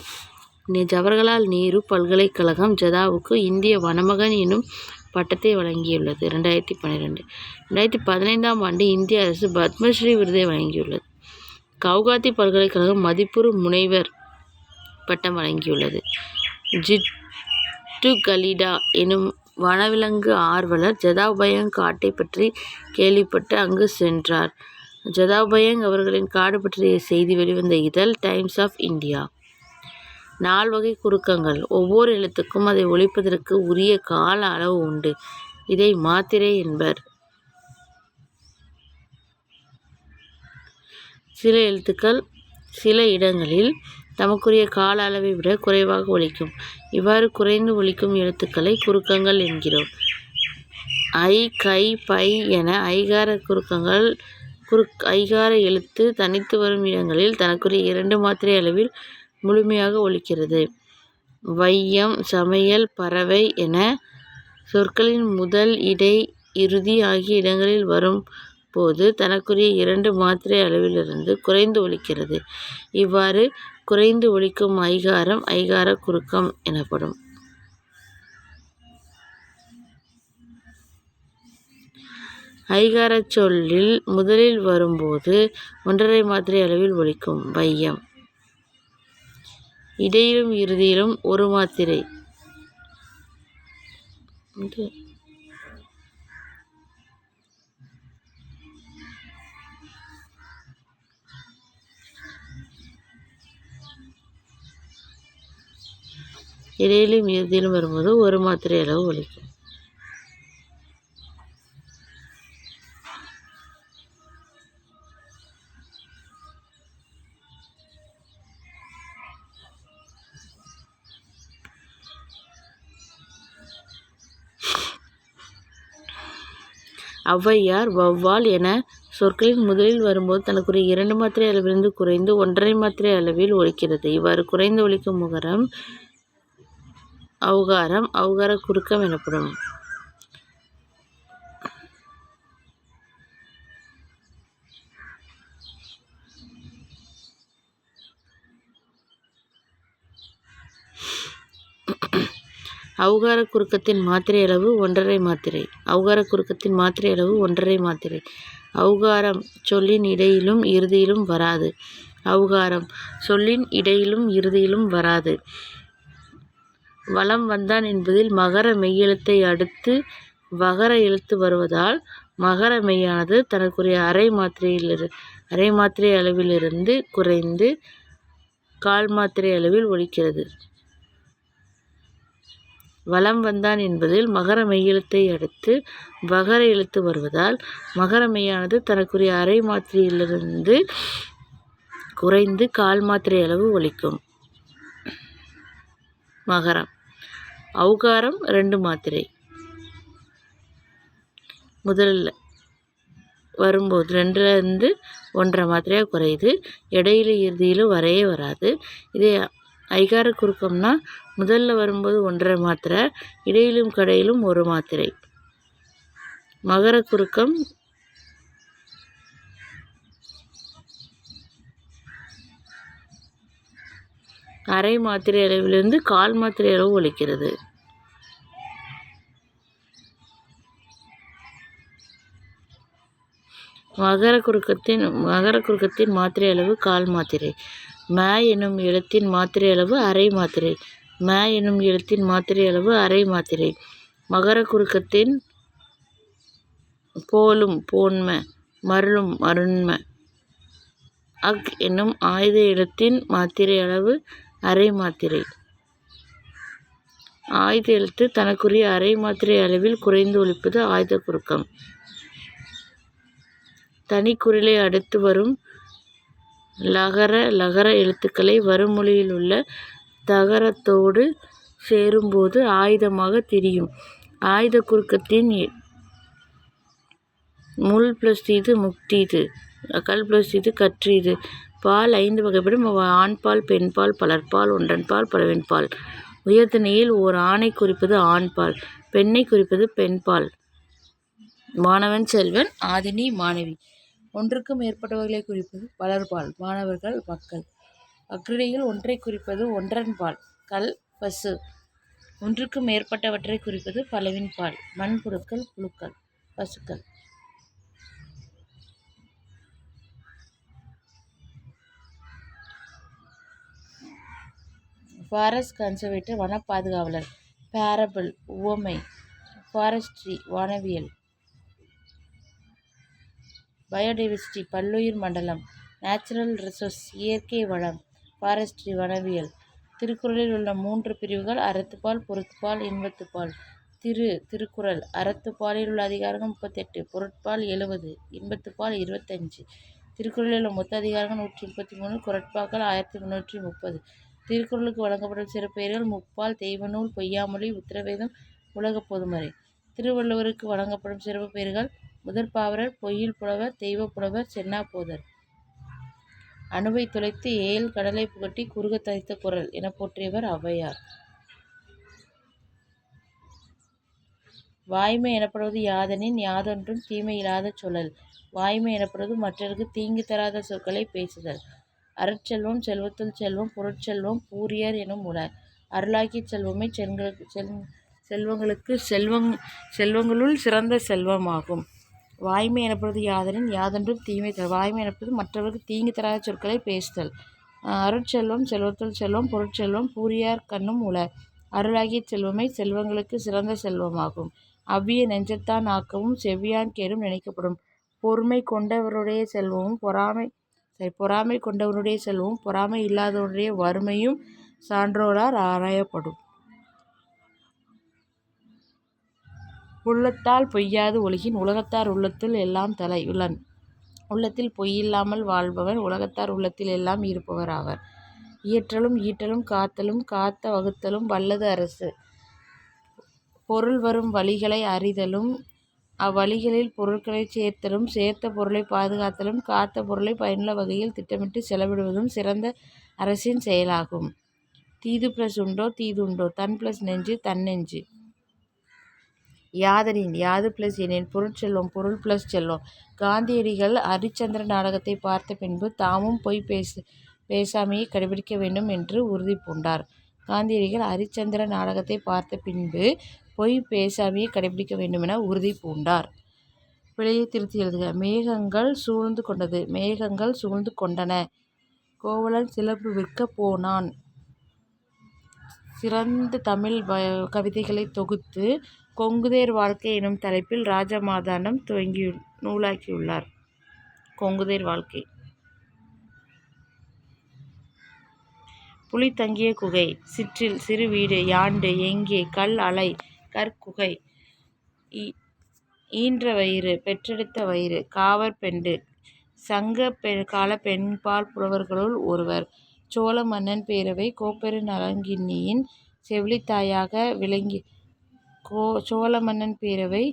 ஜவஹர்லால் நேரு பல்கலைக்கழகம் ஜதாவுக்கு இந்திய வனமகன் எனும் பட்டத்தை வழங்கியுள்ளது. 2015ஆம் ஆண்டு இந்திய அரசு பத்மஸ்ரீ விருதை வழங்கியுள்ளது. கவுகாத்தி பல்கலைக்கழகம் மதிப்புறு முனைவர் பட்டம் வழங்கியுள்ளது. ஜிட்டு கலிடா எனும் வனவிலங்கு ஆர்வலர் ஜதாவ் பயங் காட்டை பற்றி கேள்விப்பட்டு அங்கு சென்றார். ஜதாவ் பயங் அவர்களின் காடு பற்றிய செய்தி வெளிவந்த இதழ் டைம்ஸ் ஆஃப் இந்தியா. 4 வகை குறுக்கங்கள். ஒவ்வொரு எழுத்துக்கும் அதை ஒலிப்பதற்கு உரிய கால அளவு உண்டு. இதை மாத்திரை என்பர். சில எழுத்துக்கள் சில இடங்களில் தமக்குரிய கால அளவை விட குறைவாக ஒலிக்கும். இவ்வாறு குறைந்து ஒலிக்கும் எழுத்துக்களை குறுக்கங்கள் என்கிறோம். ஐ, கை, பை என ஐகார குறுக்கங்கள். ஐகார எழுத்து தனித்து வரும் இடங்களில் தனக்குரிய 2 மாத்திரை அளவில் முழுமையாக ஒலிக்கிறது. வையம், சமையல், பறவை என சொற்களின் முதல், இடை, இறுதி ஆகிய இடங்களில் வரும் போது தனக்குரிய 2 மாத்திரை அளவிலிருந்து குறைந்து ஒலிக்கிறது. இவ்வாறு குறைந்து ஒலிக்கும் ஐகாரம் ஐகார குறுக்கம் எனப்படும். ஐகாரச் சொல்லில் முதலில் வரும்போது 1½ மாத்திரை அளவில் ஒலிக்கும். வையம். இடையிலும் இறுதியிலும் 1 மாத்திரை. இடையிலும் இறுதியிலும் வரும்போது 1 மாத்திரை அளவு ஒலிக்கும். ஔவையார், வௌவால் என சொற்களின் முதலில் வரும்போது தனக்குரிய 2 மாத்திரை அளவிலிருந்து குறைந்து 1½ மாத்திரை அளவில் ஒலிக்கிறது. இவ்வாறு குறைந்து ஒலிக்கும் முகரம் ஔகாரம் ஔகார குறுக்கம் எனப்படும். ஔகார குறுக்கத்தின் மாத்திரை அளவு 1½ மாத்திரை. ஔகார குறுக்கத்தின் மாத்திரை அளவு 1½ மாத்திரை. ஔகாரம் சொல்லின் இடையிலும் இறுதியிலும் வராது. ஔகாரம் சொல்லின் இடையிலும் இறுதியிலும் வராது. வலம் வந்தான் என்பதில் மகர மெய்யெழுத்தை அடுத்து வகர எழுத்து வருவதால் மகர மெய்யானது தனக்குரிய அரை மாத்திரை அளவிலிருந்து குறைந்து 1/4 மாத்திரை அளவில் ஒலிக்கிறது. வலம் வந்தான் என்பதில் மகர மெய்யெழுத்தை அடுத்து வகர எழுத்து வருவதால் மகர மெய்யானது தனக்குரிய அரை மாத்திரையிலிருந்து குறைந்து 1/4 மாத்திரை அளவு ஒலிக்கும். மகரம். ஔகாரம் 2 மாத்திரை. முதல்ல வரும்போது 2லிருந்து 1½ மாத்திரையாக குறையுது. இடையில இறுதியிலும் வரையே வராது. இதே ஐகார குறுக்கம்னா முதல்ல வரும்போது 1½ மாத்திரை, இடையிலும் கடையிலும் 1 மாத்திரை. மகர குறுக்கம் அரை மாத்திரை அளவிலிருந்து 1/4 மாத்திரை அளவு ஒலிக்கிறது. மகர குறுக்கத்தின் மாத்திரை அளவு கால் மாத்திரை. ம எனும் எழுத்தின் மாத்திரை அளவு அரை மாத்திரை. ம எனும் எழுத்தின் மாத்திரை அளவு அரை மாத்திரை. மகர குறுக்கத்தின் போலும் போன்ம மருளும் மருண்ம. அக் என்னும் ஆயுத எழுத்தின் மாத்திரை அளவு அரை மாத்திரை. ஆயுத எழுத்து தனக்குரிய அரை மாத்திரை அளவில் குறைந்து ஒலிப்பது ஆயுத குறுக்கம். தனிக்குறிலை அடுத்து வரும் லகர எழுத்துக்களை வருமொழியில் உள்ள தகரத்தோடு சேரும்போது ஆயுதமாக திரியும். ஆயுத குறுக்கத்தின் முள் ப்ளஸ் தீது முக்தீது, கல் ப்ளஸ் தீது கற்றீது. பால் 5 வகைப்படும். ஆண்பால், பெண்பால், பலர்பால், ஒன்றன்பால், பலவின்பால். உயர்திணையில் ஓர் ஆணை குறிப்பது ஆண்பால், பெண்ணை குறிப்பது பெண்பால். மாணவன் செல்வன், ஆதினி மாணவி. ஒன்றுக்கு மேற்பட்டவர்களை குறிப்பது பலர்பால், மாணவர்கள் மக்கள். அஃறிணையில் ஒன்றை குறிப்பது ஒன்றன்பால், கல் பசு. ஒன்றுக்கு மேற்பட்டவற்றை குறிப்பது பலவின்பால், மண்புழுக்கள் புழுக்கள் பசுக்கள். ஃபாரஸ்ட் கன்சர்வேட்டர் வன பாதுகாவலர். பேரபிள் உவமை. ஃபாரஸ்ட்ரி வனவியல். பயோடைவர்சிட்டி பல்லுயிர் மண்டலம். நேச்சுரல் ரிசோர்ஸ் இயற்கை வளம். ஃபாரஸ்ட்ரி வனவியல். திருக்குறளில் உள்ள 3 பிரிவுகள் அறத்துப்பால், பொருட்பால், இன்பத்துப்பால். திருக்குறள். அறத்துப்பாலில் உள்ள அதிகாரங்கள் 38, பொருட்பால் 70, இன்பத்துப்பால் 25. திருக்குறளில் உள்ள மொத்த அதிகாரங்கள் 133, குறட்பாக்கள் 1330. திருக்குறளுக்கு வழங்கப்படும் சிறப்பெயர்கள் முப்பால், தெய்வநூல், பொய்யாமொழி, உத்தரவேதம், உலகப் பொதுமறை. திருவள்ளுவருக்கு வழங்கப்படும் சிறப்பு பெயர்கள் முதற்பாவலர், பொய்யில் புலவர், தெய்வப் புலவர், சென்னாபோதர். அணுவை துளைத்து ஏழ் கடலை புகட்டி குறுகத் தனித்த குரல் என போற்றியவர் ஔவையார். வாய்மை எனப்படுவது யாதெனின் யாதொன்றும் தீமை இல்லாத சொல்லல். வாய்மை எனப்படுவது மற்றவருக்கு தீங்கு தராத சொற்களை பேசுதல். அருட்செல்வம், செல்வத்துள் செல்வம், பொருட்செல்வம், பூரியர் எனும் உள. அருளாகிய செல்வமே செல்வங்களுள் சிறந்த செல்வமாகும். வாய்மை எனப்படுவது யாதெனின் யாதொன்றும் தீமை வாய்மை எனப்படுவது மற்றவருக்கு தீங்கு தராத சொற்களை பேசுதல். அருட்செல்வம், செல்வத்துள் செல்வம், பொருட்செல்வம், பூரியார் கண்ணும் உள. அருளாகிய செல்வமே செல்வங்களுக்கு சிறந்த செல்வமாகும். அவ்விய நெஞ்சத்தான் ஆக்கமும் செவ்வியான் கேடும் நினைக்கப்படும். பொறுமை கொண்டவருடைய செல்வமும் பொறாமை கொண்டவனுடைய செல்வமும் பொறாமை இல்லாதவனுடைய வறுமையும் சான்றோரால் ஆராயப்படும். உள்ளத்தால் பொய்யாது ஒழுகின் உலகத்தார் உள்ளத்துள் எல்லாம் தலை. உள்ளத்தில் பொய்யில்லாமல் வாழ்பவர் உலகத்தார் உள்ளத்தில் எல்லாம் இருப்பவர் ஆவர். இயற்றலும் ஈட்டலும் காத்தலும் காத்த வகுத்தலும் வல்லது அரசு. பொருள் வரும் வழிகளை அறிதலும் அவ்வழிகளில் பொருட்களை சேர்த்தலும் சேர்த்த பொருளை பாதுகாத்தலும் காத்த பொருளை பயனுள்ள வகையில் திட்டமிட்டு செலவிடுவதும் சிறந்த அரசின் செயலாகும். தீது ப்ளஸ் உண்டோ தீதுண்டோ, தன் ப்ளஸ் நெஞ்சு தன்னெஞ்சு. யாதெனின் யாது ப்ளஸ் எனின் பொருட்செல்வம், பொருள் ப்ளஸ் செல்வம். காந்தியடிகள் அரிச்சந்திர நாடகத்தை பார்த்த பின்பு தாமும் பொய் பேசாமையை கடைபிடிக்க வேண்டும் என்று உறுதி பூண்டார். காந்தியடிகள் அரிச்சந்திர நாடகத்தை பார்த்த பின்பு பொய் பேசாமையை கடைபிடிக்க வேண்டுமென உறுதி பூண்டார். பிழையை திருத்தி எழுதுக. மேகங்கள் சூழ்ந்து கொண்டது, மேகங்கள் சூழ்ந்து கொண்டன. கோவலன் சிலம்பு விற்க போனான். சிறந்த தமிழ் கவிதைகளை தொகுத்து கொங்குதேர் வாழ்க்கை எனும் தலைப்பில் ராஜமார்த்தாண்டம் நூலாக்கியுள்ளார். கொங்குதேர் வாழ்க்கை. புலி தங்கிய குகை. சிற்றில் சிறு வீடு. யாண்டு எங்கே. கல் அலை. கற்குகை. ஈன்ற வயிறு பெற்றெடுத்த வயிறு. காவர் பெண்டு. சங்க கால பெண்பால் புலவர்களுள் ஒருவர். சோழ மன்னன் பேரவை கோப்பெரு நலங்கிள்ளியின் செவிலித்தாயாக விளங்கிய சோழ மன்னன் பேரவை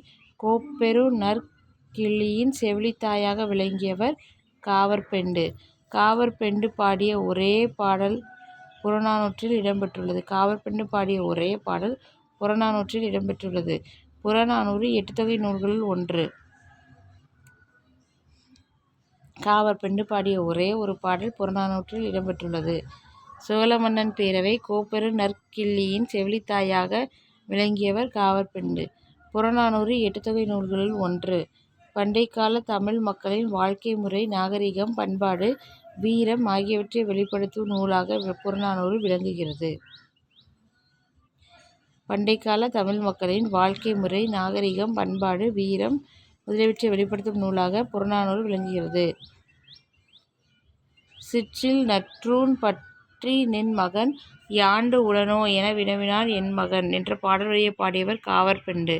கோப்பெரு நற்கிள்ளியின் செவிலித்தாயாக விளங்கியவர் காவற்பெண்டு. காவற்பெண்டு பாடிய ஒரே பாடல் புறநானூற்றில் இடம்பெற்றுள்ளது. காவற்பெண்டு பாடிய ஒரே பாடல் புறநானூற்றில் இடம்பெற்றுள்ளது. புறநானூறு 8 தொகை நூல்களுள் ஒன்று. காவற்பெண்டு பாடிய ஒரே ஒரு பாடல் புறநானூற்றில் இடம்பெற்றுள்ளது. சோழ மன்னன் பேரவை கோப்பெரு நற்கிள்ளியின் செவிலித்தாயாக விளங்கியவர் காவற்பெண்டு. புறநானூறு 8 தொகை நூல்களுள் ஒன்று. பண்டைக்கால தமிழ் மக்களின் வாழ்க்கை முறை, நாகரிகம், பண்பாடு, வீரம் ஆகியவற்றை வெளிப்படுத்தும் நூலாக புறநானூறு விளங்குகிறது. பண்டைக்கால தமிழ் மக்களின் வாழ்க்கை முறை, நாகரிகம், பண்பாடு, வீரம் முதலியவற்றை வெளிப்படுத்தும் நூலாக புறநானூறு விளங்குகிறது. சிற்றில் நற்றூன் பற்றி நின் மகன் யாண்டு உளனோ என வினவினான் என் மகன் என்ற பாடல் வரியை பாடியவர் காவற்பெண்டு.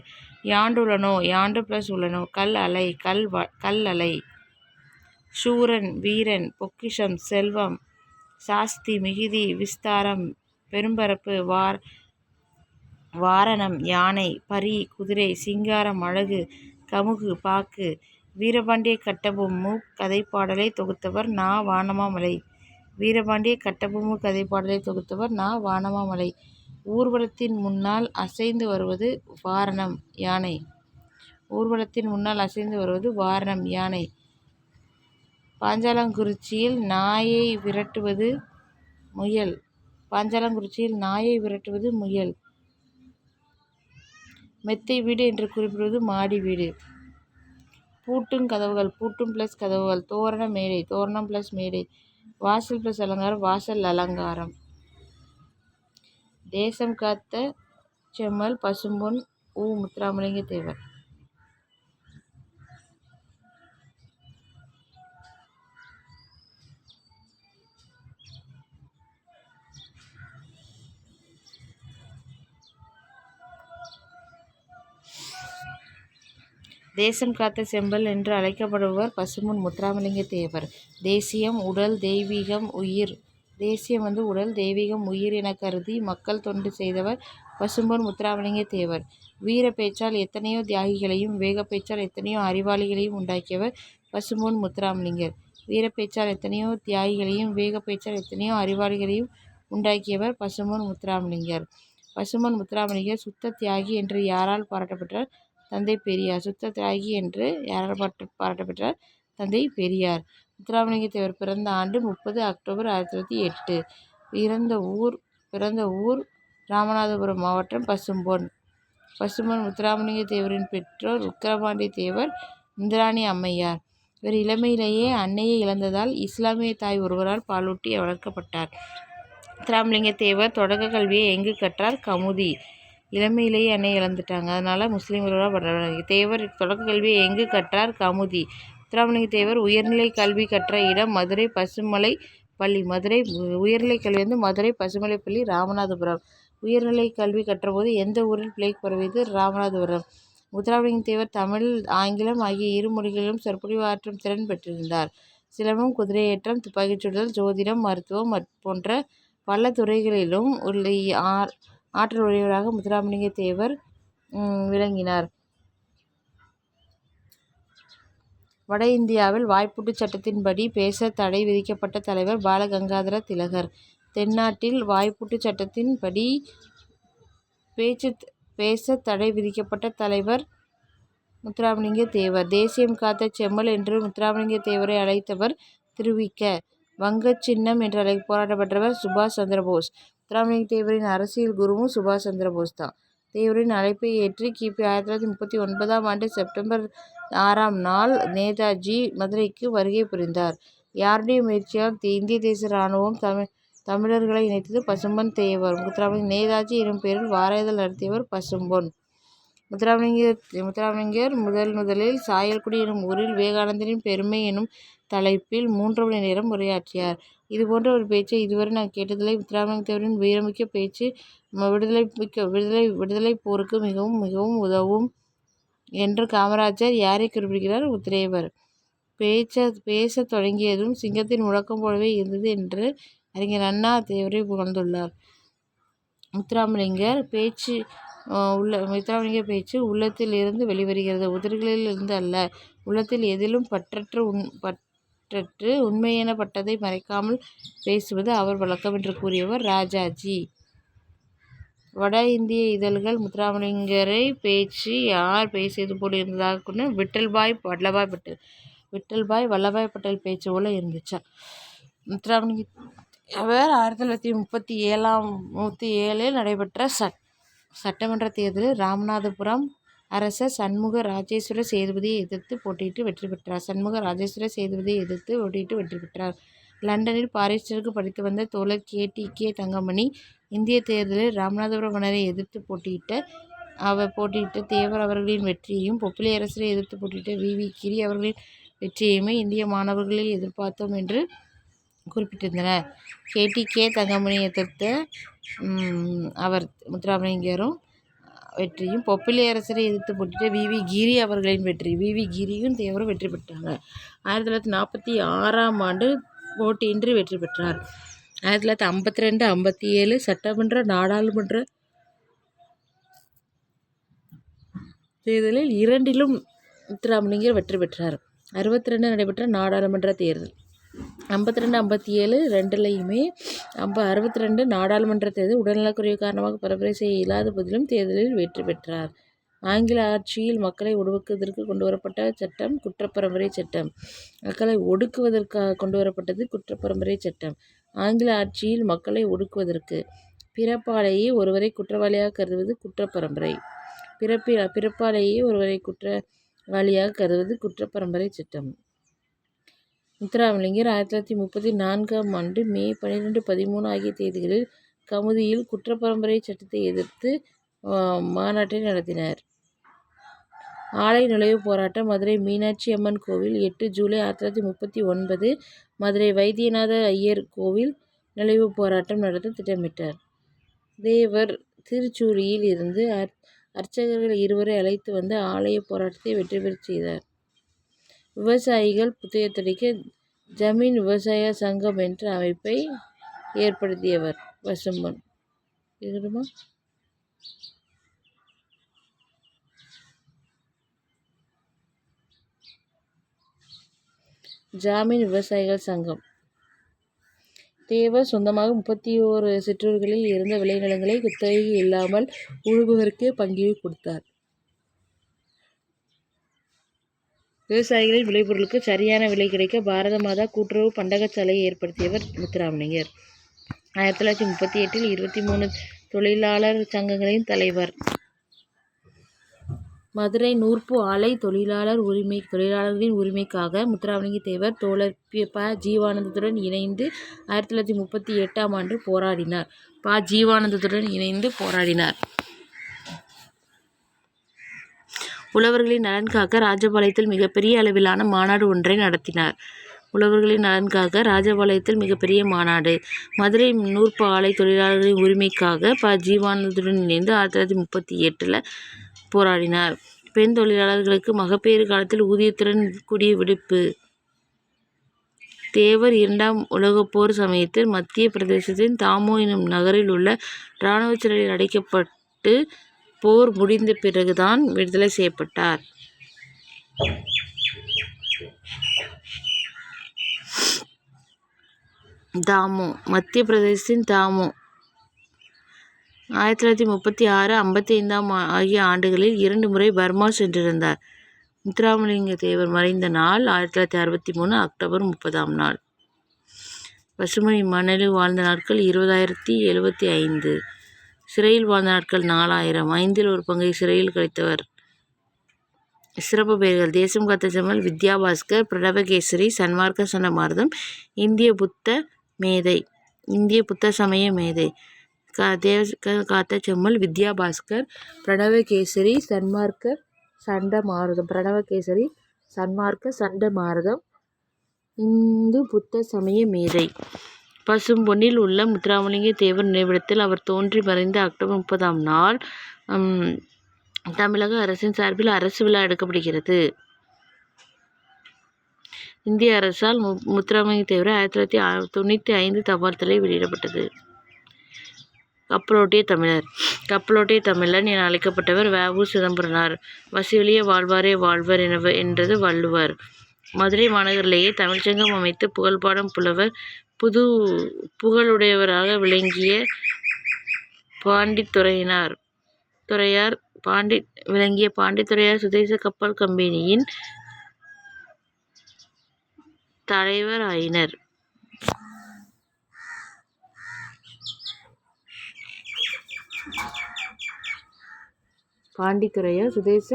யாண்டு உளனோ, யாண்டு + உளனோ, கல் அலை, கல் அலை. சூரன், வீரன், பொக்கிஷம், செல்வம், சாஸ்தி, மிகுதி, விஸ்தாரம், பெரும்பரப்பு, வாரணம், யானை, பரி, குதிரை, சிங்காரம், அழகு, கமுகு, பாக்கு. வீரபாண்டிய கட்டபொம்மு கதைப்பாடலை தொகுத்தவர் நா. வானமாமலை. வீரபாண்டிய கட்டபொம்மு கதைப்பாடலை தொகுத்தவர் நா. வானமாமலை. ஊர்வலத்தின் முன்னால் அசைந்து வருவது வாரணம், யானை. ஊர்வலத்தின் முன்னால் அசைந்து வருவது வாரணம், யானை. பாஞ்சாலங்குறிச்சியில் நாயை விரட்டுவது முயல். பாஞ்சாலங்குறிச்சியில் நாயை விரட்டுவது முயல். மெத்தை வீடு என்று குறிப்பிடுவது மாடி வீடு. பூட்டுங் கதவுகள், பூட்டும் + கதவுகள். தோரண மேடை, தோரணம் + மேடை. வாசல் + அலங்காரம், வாசல், அலங்காரம். தேசம் காத்த செம்மல் பசும்பொன் உ. முத்துராமலிங்க தேவர். தேசம் காத்த செம்பல் என்று அழைக்கப்படுபவர் பசும்பொன் முத்துராமலிங்க தேவர். தேசியம் உடல், தெய்வீகம், உயிர். தேசியம் உடல், தெய்வீகம், உயிர் என கருதி மக்கள் தொண்டு செய்தவர் பசும்பொன் முத்துராமலிங்க தேவர். வீர பேச்சால் எத்தனையோ தியாகிகளையும், வேக பேச்சால் எத்தனையோ அறிவாளிகளையும் உண்டாக்கியவர் பசும்பொன் முத்துராமலிங்கர். வீர பேச்சால் எத்தனையோ தியாகிகளையும், வேக பேச்சால் எத்தனையோ அறிவாளிகளையும் உண்டாக்கியவர் பசும்பொன் முத்துராமலிங்கர். பசும்பொன் முத்துராமலிங்கர் சுத்த தியாகி என்று யாரால் பாராட்டப்பட்டார்? தந்தை பெரியார். சுத்த தியாகி என்று யாரால் பாராட்டப்பட்டார்? தந்தை பெரியார். முத்துராமலிங்க தேவர் பிறந்த ஆண்டு 30 அக்டோபர் 1908. பிறந்த ஊர் ராமநாதபுரம் மாவட்டம் பசும்பொன். பசும்பொன் முத்துராமலிங்க தேவரின் பெற்றோர் உக்கிரபாண்டிய தேவர், இந்திராணி அம்மையார். இவர் இளமையிலேயே அன்னையை இழந்ததால் இஸ்லாமிய தாய் ஒருவரால் பாலூட்டி வளர்க்கப்பட்டார். முத்துராமலிங்க தேவர் தொடக்க கல்வியை எங்கு கற்றார்? கமுதி. இளமையிலேயே அன்னையை இழந்துட்டாங்க, அதனால முஸ்லீம் ஒருவரால் பண்றாங்க. தேவர் தொடக்க கல்வியை எங்கு கற்றார்? கமுதி. முத்துராமலிங்க தேவர் உயர்நிலை கல்வி கற்ற இடம் மதுரை பசுமலை பள்ளி. உயர்நிலை கல்வி மதுரை பசுமலை பள்ளி, ராமநாதபுரம். உயர்நிலை கல்வி கற்றபோது எந்த ஊரில் பிளேக் பரவியது? ராமநாதபுரம். முத்துராமலிங்க தேவர் தமிழ், ஆங்கிலம் ஆகிய இரு மொழிகளிலும் சொற்பொழிவு ஆற்றும் திறன் பெற்றிருந்தார். சிலம்பம், குதிரையேற்றம், துப்பாக்கிச் சுடுதல், ஜோதிடம், மருத்துவம் போன்ற பல துறைகளிலும் ஆற்றல் உடையவராக முத்துராமலிங்க தேவர் விளங்கினார். வட இந்தியாவில் வாய்ப்பூட்டு சட்டத்தின்படி பேச தடை விதிக்கப்பட்ட தலைவர் பாலகங்காதர திலகர். தென்னாட்டில் வாய்ப்பூட்டு சட்டத்தின்படி பேச தடை விதிக்கப்பட்ட தலைவர் முத்துராமலிங்க தேவர். தேசியம் காத்த செம்மல் என்று முத்துராமலிங்க தேவரை அழைத்தவர் திருவிக. வங்கச் சின்னம் என்று போராட்டப்பட்டவர் சுபாஷ் சந்திரபோஸ். முத்துராமலிங்க தேவரின் அரசியல் குருவும் சுபாஷ் சந்திரபோஸ் தான். தேவரின் அழைப்பை ஏற்று கிபி 1939 ஆண்டு செப்டம்பர் 6ஆம் நாள் நேதாஜி மதுரைக்கு வருகை புரிந்தார். யாருடைய முயற்சியால் இந்திய தேச இராணுவம் தமிழர்களை இணைத்தது? பசும்பொன் தேவர். நேதாஜி எனும் பெயரில் வார இதழ் நடத்தியவர் பசும்பொன். முத்துராமலிங்கர் முதலில் சாயல்குடி எனும் ஊரில் விவேகானந்தரின் பெருமை எனும் தலைப்பில் 3 மணி நேரம் உரையாற்றியார். இதுபோன்ற ஒரு பேச்சை இதுவரை நான் கேட்டதில்லை. முத்துராமலிங்க தேவரின் வீரமிக்க பேச்சு விடுதலை போருக்கு மிகவும் மிகவும் உதவும் என்று காமராஜர் யாரை குறிப்பிடுகிறார்? தேவர். பேசத் தொடங்கியதும் சிங்கத்தின் முழக்கம் போலவே இருந்தது என்று அறிஞர் அண்ணா தேவரை புகழ்ந்துள்ளார். முத்துராமலிங்கர் பேச்சு உள்ளத்தில் இருந்து வெளிவருகிறது, உதடுகளில் இருந்து அல்ல. உள்ளத்தில் எதிலும் பற்றற்று உண்மையென பட்டதை மறைக்காமல் பேசுவது அவர் வழக்கம் என்று கூறியவர் ராஜாஜி. வட இந்திய இதழ்கள் முத்துராமலிங்கரை பேச்சு யார் பேசியது போல் இருந்ததாக கூறின? விட்டல்பாய் வல்லபாய் பட்டேல் பேச்சு போல இருந்துச்சா? முத்துராமலிங்க தேவர் 1937 நடைபெற்ற சட்டமன்ற தேர்தலில் ராமநாதபுரம் அரசர் சண்முக ராஜேஸ்வர சேதுபதியை எதிர்த்து போட்டியிட்டு வெற்றி பெற்றார். சண்முக ராஜேஸ்வர சேதுபதியை எதிர்த்து போட்டியிட்டு வெற்றி பெற்றார். லண்டனில் பாரிஸ்டருக்கு படித்து வந்த தோழர் கே. தங்கமணி இந்திய தேர்தலில் ராமநாதபுரம் மன்னரை எதிர்த்து போட்டியிட்ட தேவர் அவர்களின் வெற்றியையும், பொப்பிலியரசரை எதிர்த்து போட்டியிட்ட வி. கிரி அவர்களின் வெற்றியையுமே இந்திய மாணவர்களில் எதிர்பார்த்தோம் என்று குறிப்பிட்டிருந்தனர். கே. தங்கமணியை எதிர்த்த அவர் முத்துராமலிங்கரும் வெற்றியும், பொப்பிலியரசரை எதிர்த்து போட்டியிட்ட வி. கிரி அவர்களின் வெற்றி. வி. கிரியும் தேவரும் வெற்றி பெற்றாங்க. 1946ஆம் ஆண்டு போட்டியின்றி வெற்றி பெற்றார். 1952, 57 சட்டமன்ற, நாடாளுமன்ற தேர்தலில் இரண்டிலும் முத்துராமலிங்கர் வெற்றி பெற்றார். 62 நடைபெற்ற நாடாளுமன்ற தேர்தல். 52, 57 ரெண்டுலையுமே 62 நாடாளுமன்ற தேர்தல் உடல்நலக்குறைவு காரணமாக பரப்புரை செய்ய இயலாத போதிலும் தேர்தலில் வெற்றி பெற்றார். ஆங்கில ஆட்சியில் மக்களை ஒடுக்குவதற்கு கொண்டுவரப்பட்ட சட்டம் குற்றப்பரம்பரை சட்டம். மக்களை ஒடுக்குவதற்காக கொண்டுவரப்பட்டது குற்றப்பரம்பரை சட்டம். ஆங்கில ஆட்சியில் மக்களை ஒடுக்குவதற்கு பிறப்பாலேயே ஒருவரை குற்றவாளியாக கருதுவது குற்றப்பரம்பரை. பிறப்பாலேயே ஒருவரை குற்றவாளியாக கருதுவது குற்றப்பரம்பரை சட்டம். முத்துராமலிங்கர் 1934ஆம் ஆண்டு மே 12, 13 ஆகிய தேதிகளில் கமுதியில் குற்றப்பரம்பரை சட்டத்தை எதிர்த்து மாநாட்டை நடத்தினார். ஆலை நுழைவு போராட்டம். மதுரை மீனாட்சி அம்மன் கோவில் 8 ஜூலை 1939 மதுரை வைத்தியநாத ஐயர் கோவில் நுழைவு போராட்டம் நடத்த திட்டமிட்டார். தேவர் திருச்சூழியில் இருந்து அர்ச்சகர்கள் 2 அழைத்து வந்து ஆலய போராட்டத்தை வெற்றி பெறச் செய்தார். விவசாயிகள் புத்துயிர்த்தளிக்க ஜமீன் விவசாய சங்கம் என்ற அமைப்பை ஏற்படுத்தியவர் பசும்பொன். ஜாமீன் விவசாயிகள் சங்கம். தேவர் சொந்தமாக 31 சிற்றூர்களில் இருந்த விளைநிலங்களை குத்தகைக்கு இல்லாமல் உழுபவருக்கே பங்கிட்டு கொடுத்தார். விவசாயிகளின் விளைபொருளுக்கு சரியான விலை கிடைக்க பாரத மாதா கூட்டுறவு பண்டகசாலையை ஏற்படுத்தியவர் முத்துராமலிங்கர். 1938 23 தொழிலாளர் சங்கங்களின் தலைவர். மதுரை நூற்பு ஆலை தொழிலாளர்களின் உரிமைக்காக முத்துராமலிங்க தேவர் தோழர் ப. ஜீவானந்தத்துடன் இணைந்து 1938ஆம் ஆண்டு போராடினார். உழவர்களின் நலன் காக்க ராஜபாளையத்தில் மிகப்பெரிய அளவிலான மாநாடு ஒன்றை நடத்தினார். மதுரை நூற்பு ஆலை தொழிலாளர்களின் உரிமைக்காக ப. ஜீவானந்தத்துடன் இணைந்து 1938 போராடினார். பெண் தொழிலாளர்களுக்கு மகப்பேறு காலத்தில் ஊதியத்துடன் கூடிய விடுப்பு. தேவர் 2ஆம் உலகப்போர் சமயத்தில் மத்திய பிரதேசத்தின் தாமோ எனும் நகரில் உள்ள இராணுவ சிறையில் அடைக்கப்பட்டு போர் முடிந்த பிறகுதான் விடுதலை செய்யப்பட்டார். மத்திய பிரதேசத்தின் தாமோ 1936, 55 ஆகிய ஆண்டுகளில் 2 முறை பர்மா சென்றிருந்தார். முத்துராமலிங்க தேவர் மறைந்த நாள் 1963 அக்டோபர் 30ஆம் நாள். பசுமணி மணலில் வாழ்ந்த நாட்கள் 20,075. சிறையில் வாழ்ந்த நாட்கள் 4000. 5இல் ஒரு பங்கை சிறையில் கழித்தவர். சிறப்பு பெயர்கள்: தேசம் காத்த செம்மல், வித்யாபாஸ்கர், பிரணவகேசரி, சன்மார்க்க சண்டமாருதம், இந்திய புத்த சமய மேதை. தேசம் காத்த செம்மல், வித்யாபாஸ்கர், பிரணவகேசரி, சன்மார்க்க சண்டமாருதம், இந்து புத்த சமய மேதை. பசும்பொன்னில் உள்ள முத்துராமலிங்க தேவர் நினைவிடத்தில் அவர் தோன்றி மறைந்த அக்டோபர் 30ஆம் நாள் தமிழக அரசின் சார்பில் அரசு விழா எடுக்கப்படுகிறது. இந்திய அரசால் முத்துராமலிங்க தேவர் 1995 தபால் தலை வெளியிடப்பட்டது. கப்பலோட்டிய தமிழன் என அழைக்கப்பட்டவர் வ. உ. சிதம்பரனார். வசிவழிய வாழ்வாரே வாழ்வர் என்றது வள்ளுவர். மதுரை மாநகரிலேயே தமிழ்ச்சங்கம் அமைத்து புகழ்பாடும் புலவர் புகழுடையவராக விளங்கிய பாண்டித்துரையார் சுதேச கப்பல் கம்பெனியின் தலைவர் ஆயினர். பாண்டித்துரையார் சுதேச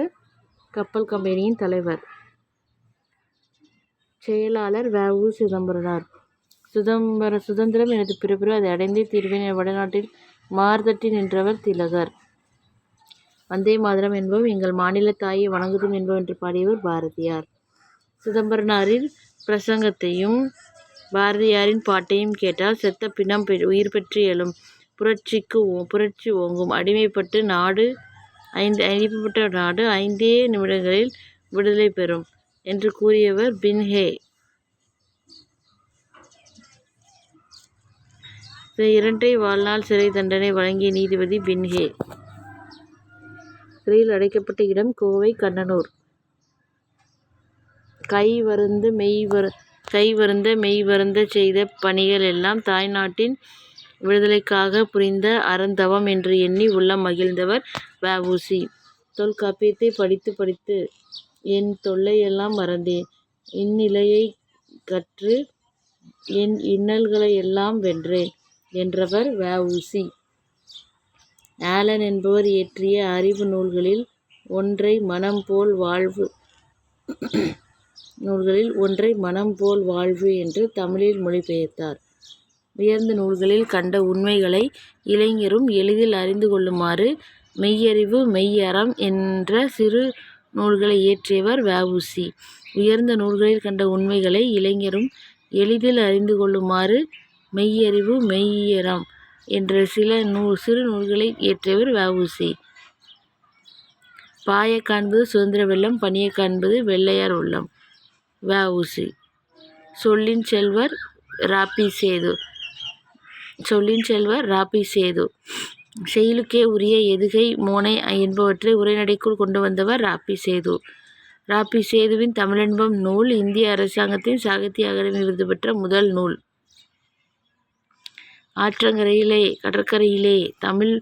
கப்பல் கம்பெனியின் தலைவர். செயலாளர் வ. உ. சிதம்பரனார். சுதந்திரம் எனது பிறப்புறு, அதை அடைந்தே தீர்வேன் என வடநாட்டில் மார்தட்டி நின்றவர் திலகர். வந்தே மாதரம் என்போம், எங்கள் மாநில தாயை வணங்குதும் என்போம் என்று பாடியவர் பாரதியார். சிதம்பரனாரின் பிரசங்கத்தையும் பாரதியாரின் பாட்டையும் கேட்டால் செத்த பிணம் உயிர் பெற்று எழும், புரட்சி ஓங்கும், அடிமைப்பட்ட நாடு 5 நிமிடங்களில் விடுதலை பெறும் என்று கூறியவர் பின்ஹே. 2 வாழ்நாள் சிறை தண்டனை வழங்கிய நீதிபதி பின்ஹே. சிறையில் அடைக்கப்பட்ட இடம் கோவை கண்ணனூர். கைவருந்த மெய்வருந்த செய்த பணிகள் எல்லாம் தாய்நாட்டின் விடுதலைக்காக புரிந்த அருந்தவம் என்று எண்ணி உள்ளம் மகிழ்ந்தவர் வ. உ. சி. தொல்காப்பியத்தை படித்து படித்து என் தொல்லையெல்லாம் மறந்தேன், இந்நிலையைக் கற்று என் இன்னல்களையெல்லாம் வென்றேன் என்றவர் வ. உ. சி. ஆலன் என்பவர் இயற்றிய அறிவு நூல்களில் ஒன்றை மனம் போல் வாழ்வு என்று தமிழில் மொழிபெயர்த்தார். உயர்ந்த நூல்களில் கண்ட உண்மைகளை இளைஞரும் எளிதில் அறிந்து கொள்ளுமாறு மெய்யறிவு மெய்யறம் என்ற சிறு நூல்களை இயற்றியவர் வ. உ. சி. உயர்ந்த நூல்களில் கண்ட உண்மைகளை இளைஞரும் எளிதில் அறிந்து கொள்ளுமாறு மெய்யறிவு மெய்யறம் என்ற சிறு நூல்களை இயற்றியவர் வ. உ. சி. பாயக் காண்பது சுதந்திர வெள்ளம், பனியக் காண்பது வெள்ளையார் உள்ளம். வ. உ. சி. சொல்லின் செல்வர் ரா. பி. சேது. செய்யுளுக்கே உரிய எதுகை, மோனை என்பவற்றை உரைநடைக்குள் கொண்டு வந்தவர் ரா. பி. சேது. ரா. பி. சேதுவின் தமிழென்பம் நூல் இந்திய அரசாங்கத்தின் சாகித்ய அகாடமி விருது பெற்ற முதல் நூல். ஆற்றங்கரையிலே கடற்கரையிலே, தமிழ்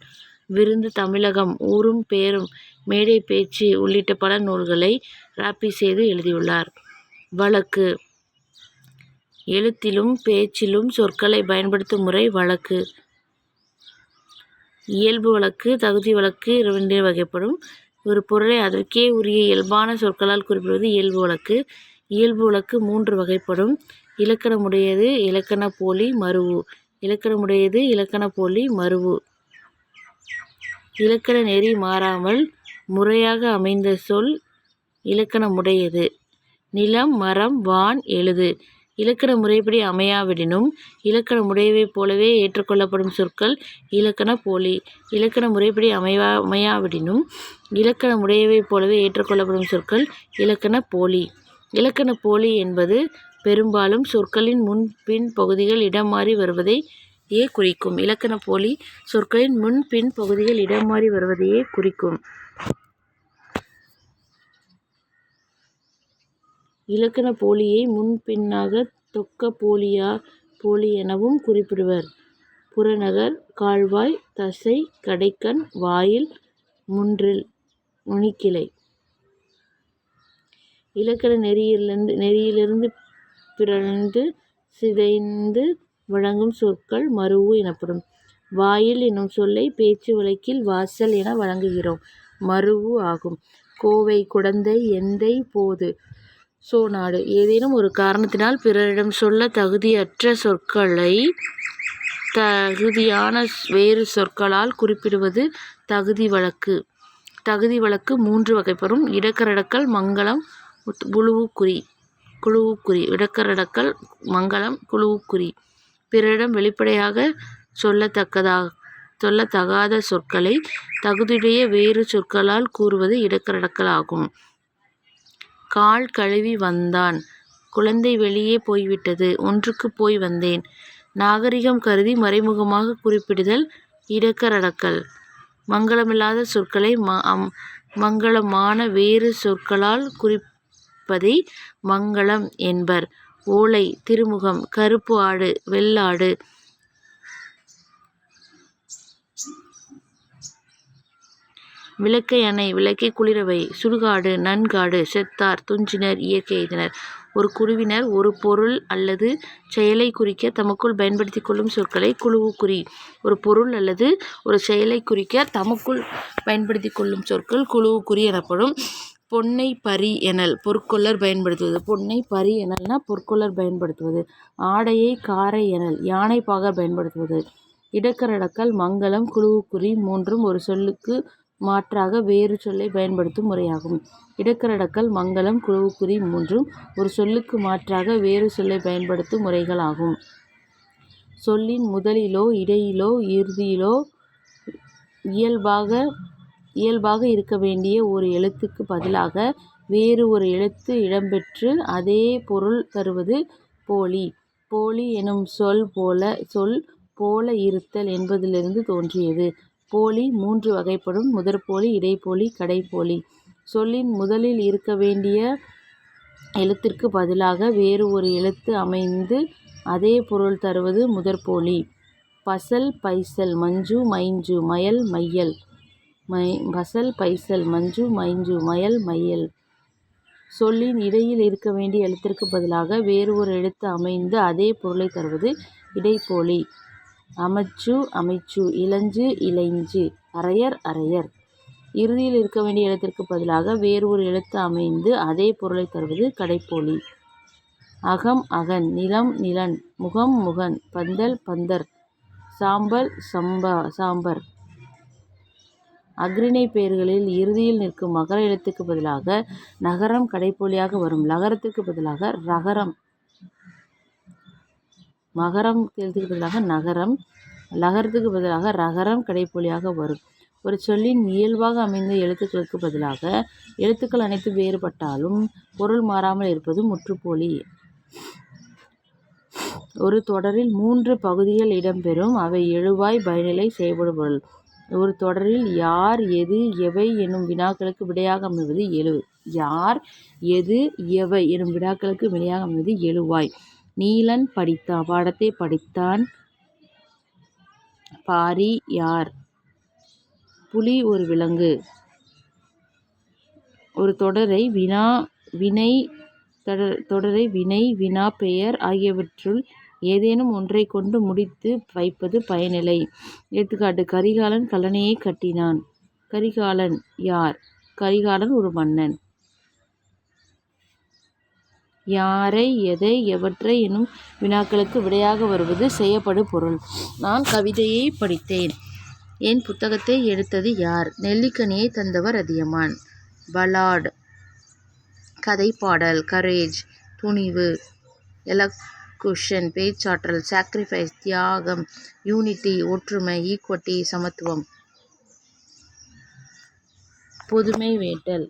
விருந்து, தமிழகம், ஊரும் பேரும், மேடை பேச்சு உள்ளிட்ட பல நூல்களை ரா. பி. சேது எழுதியுள்ளார். வழக்கு. எழுத்திலும் பேச்சிலும் சொற்களை பயன்படுத்தும் முறை வழக்கு. இயல்பு வழக்கு, தகுதி வழக்கு இரண்டு வகைப்படும். ஒரு பொருளை அதற்கே உரிய இயல்பான சொற்களால் குறிப்பிடுவது இயல்பு வழக்கு. இயல்பு வழக்கு 3 வகைப்படும். இலக்கணமுடையது, இலக்கண போலி, மருவு. இலக்கணமுடையது, இலக்கண போலி, மருவு. இலக்கண நெறி மாறாமல் முறையாக அமைந்த சொல் இலக்கணமுடையது. நிலம், மரம், வான், எழுது இலக்கண முறைப்படி அமையாவிடினும் இலக்கணமுடையவை போலவே ஏற்றுக்கொள்ளப்படும் சொற்கள் இலக்கண போலி. இலக்கண முறைப்படி அமையாவிடினும் இலக்கணமுடையவை போலவே ஏற்றுக்கொள்ளப்படும் சொற்கள் இலக்கண போலி. இலக்கண போலி என்பது பெரும்பாலும் சொற்களின் முன் பின் பகுதிகள் இடம் மாறி வருவதையே குறிக்கும். இலக்கண போலி சொற்களின் முன் பின் பகுதிகள் இடம் மாறி வருவதையே குறிக்கும். இலக்கண போலியை முன் பின்னாக தொக்க போலி எனவும் குறிப்பிடுவர். புறநகர், கால்வாய், தசை, கடைக்கண், வாயில், முன்றில், நுனிக்கிளை. இலக்கண நெறியிலிருந்து பிறழ்ந்து சிதைந்து வழங்கும் சொற்கள் மருவு எனப்படும். வாயில் என்னும் சொல்லை பேச்சு வழக்கில் வாசல் என வழங்குகிறோம். மருவு ஆகும். கோவை, குடந்தை, எந்தை, போது, சோநாடு ஏதேனும் ஒரு காரணத்தினால் பிறரிடம் சொல்ல தகுதியற்ற சொற்களை தகுதியான வேறு சொற்களால் குறிப்பிடுவது தகுதி வழக்கு. தகுதி வழக்கு 3 வகைப்படும். இடக்கரடக்கல், மங்கலம், குழுவுக்குறி. இடக்கரடக்கல், மங்கலம், குழுவுக்குறி. பிறரிடம் வெளிப்படையாக சொல்லத்தகாத சொற்களை தகுதியுடைய வேறு சொற்களால் கூறுவது இடக்கரடக்கல் ஆகும். கால் கழுவி வந்தான், குழந்தை வெளியே போய்விட்டது, ஒன்றுக்கு போய் வந்தேன். நாகரிகம் கருதி மறைமுகமாக குறிப்பிடுதல் இடக்கரடக்கல். மங்கலமில்லாத சொற்களை மங்கலமான வேறு சொற்களால் குறிப்பதை மங்கலம் என்பர். ஓலை, திருமுகம், கருப்பு ஆடு, வெள்ளாடு. விளக்கை அணை, விளக்கை குளிரவை, சுடுகாடு, நன்காடு, செத்தார், துஞ்சினர், இயற்கை எய்தினர். ஒரு குழுவினர் ஒரு பொருள் அல்லது செயலை குறிக்க தமக்குள் பயன்படுத்திக் கொள்ளும் சொற்களை குழுவுக்குறி. ஒரு பொருள் அல்லது ஒரு செயலை குறிக்க தமக்குள் பயன்படுத்திக் கொள்ளும் சொற்கள் குழுவுக்குறி எனப்படும். பொன்னை பரி எனல் பொற்கொல்லர் பயன்படுத்துவது. பொன்னை பரி எனல்னா பொற்கொல்லர் பயன்படுத்துவது. ஆடையை காரை எனல் யானை பாகர் பயன்படுத்துவது. இடக்கரடக்கல் மங்கலம் குழுவுக்குறி மூன்றும் ஒரு சொல்லுக்கு மாற்றாக வேறு சொல்லை பயன்படுத்தும் முறையாகும். இடக்கரடக்கல் மங்கலம் குழுவுக்குறி மூன்றும் ஒரு சொல்லுக்கு மாற்றாக வேறு சொல்லை பயன்படுத்தும் முறைகளாகும். சொல்லின் முதலிலோ இடையிலோ இறுதியிலோ இயல்பாக இருக்க வேண்டிய ஒரு எழுத்துக்கு பதிலாக வேறு ஒரு எழுத்து இடம்பெற்று அதே பொருள் தருவது போலி. போலி எனும் சொல் போல இருத்தல் என்பதிலிருந்து தோன்றியது. போலி 3 வகைப்படும். முதற்போலி, இடைப்போலி, கடைப்போலி. சொல்லின் முதலில் இருக்க வேண்டிய எழுத்திற்கு பதிலாக வேறு ஒரு எழுத்து அமைந்து அதே பொருள் தருவது முதற்போலி. பசல் பைசல் மஞ்சு மைஞ்சு மயல் மையல். பசல் பைசல் மஞ்சு மைஞ்சு மயல் மையல். சொல்லின் இடையில் இருக்க வேண்டிய எழுத்திற்கு பதிலாக வேறு ஒரு எழுத்து அமைந்து அதே பொருளை தருவது இடைப்போலி. அமைச்சு அமைச்சு, இலஞ்சு இலைஞ்சு, அரையர் அரையர். இறுதியில் இருக்க வேண்டிய எழுத்திற்கு பதிலாக வேறு ஒரு எழுத்து அமைந்து அதே பொருளை தருவது கடைப்போலி. அகம் அகன், நிலம் நிலன், முகம் முகன், பந்தல் பந்தர், சாம்பல் சாம்பர். அஃறிணை பெயர்களில் இறுதியில் நிற்கும் மகர எழுத்துக்கு பதிலாக நகரம் கடைப்போலியாக வரும். லகரத்திற்கு பதிலாக ரகரம். மகரம் எழுத்துக்கு பதிலாக நகரம், லகரத்துக்கு பதிலாக ரகரம் கடைப்போலியாக வரும். ஒரு சொல்லின் இயல்பாக அமைந்த எழுத்துக்களுக்கு பதிலாக எழுத்துக்கள் அனைத்தும் வேறுபட்டாலும் பொருள் மாறாமல் இருப்பது முற்றுப்போலி. ஒரு தொடரில் 3 பகுதிகள் இடம்பெறும். அவை எழுவாய் பயனிலை செய்யப்படும் பொருள். ஒரு தொடரில் யார் எது எவை எனும் வினாக்களுக்கு விடையாக அமைவது எழு. யார் எது எவை எனும் வினாக்களுக்கு விடையாக அமைவது எழுவாய். நீலன் படித்தான் பாடத்தை படித்தான். பாரி யார். புலி ஒரு விலங்கு. ஒரு தொடரை வினை வினா பெயர் ஆகியவற்றுள் ஏதேனும் ஒன்றை கொண்டு முடித்து வைப்பது பயனிலை. எடுத்துக்காட்டு: கரிகாலன் கல்லணையை கட்டினான். கரிகாலன் யார். கரிகாலன் ஒரு மன்னன். யாரை எதை எவற்றை எனும் வினாக்களுக்கு விடையாக வருவது செய்யப்படு பொருள். நான் கவிதையை படித்தேன். என் புத்தகத்தை எடுத்தது யார். நெல்லிக்கனியை தந்தவர் அதியமான். பலாட் கதைப்பாடல். கரேஜ் துணிவு. எலக்குஷன் பேச்சாற்றல். சாக்ரிஃபைஸ் தியாகம். யூனிட்டி ஒற்றுமை. ஈக்விட்டி சமத்துவம். பொதுமை வேட்டல்.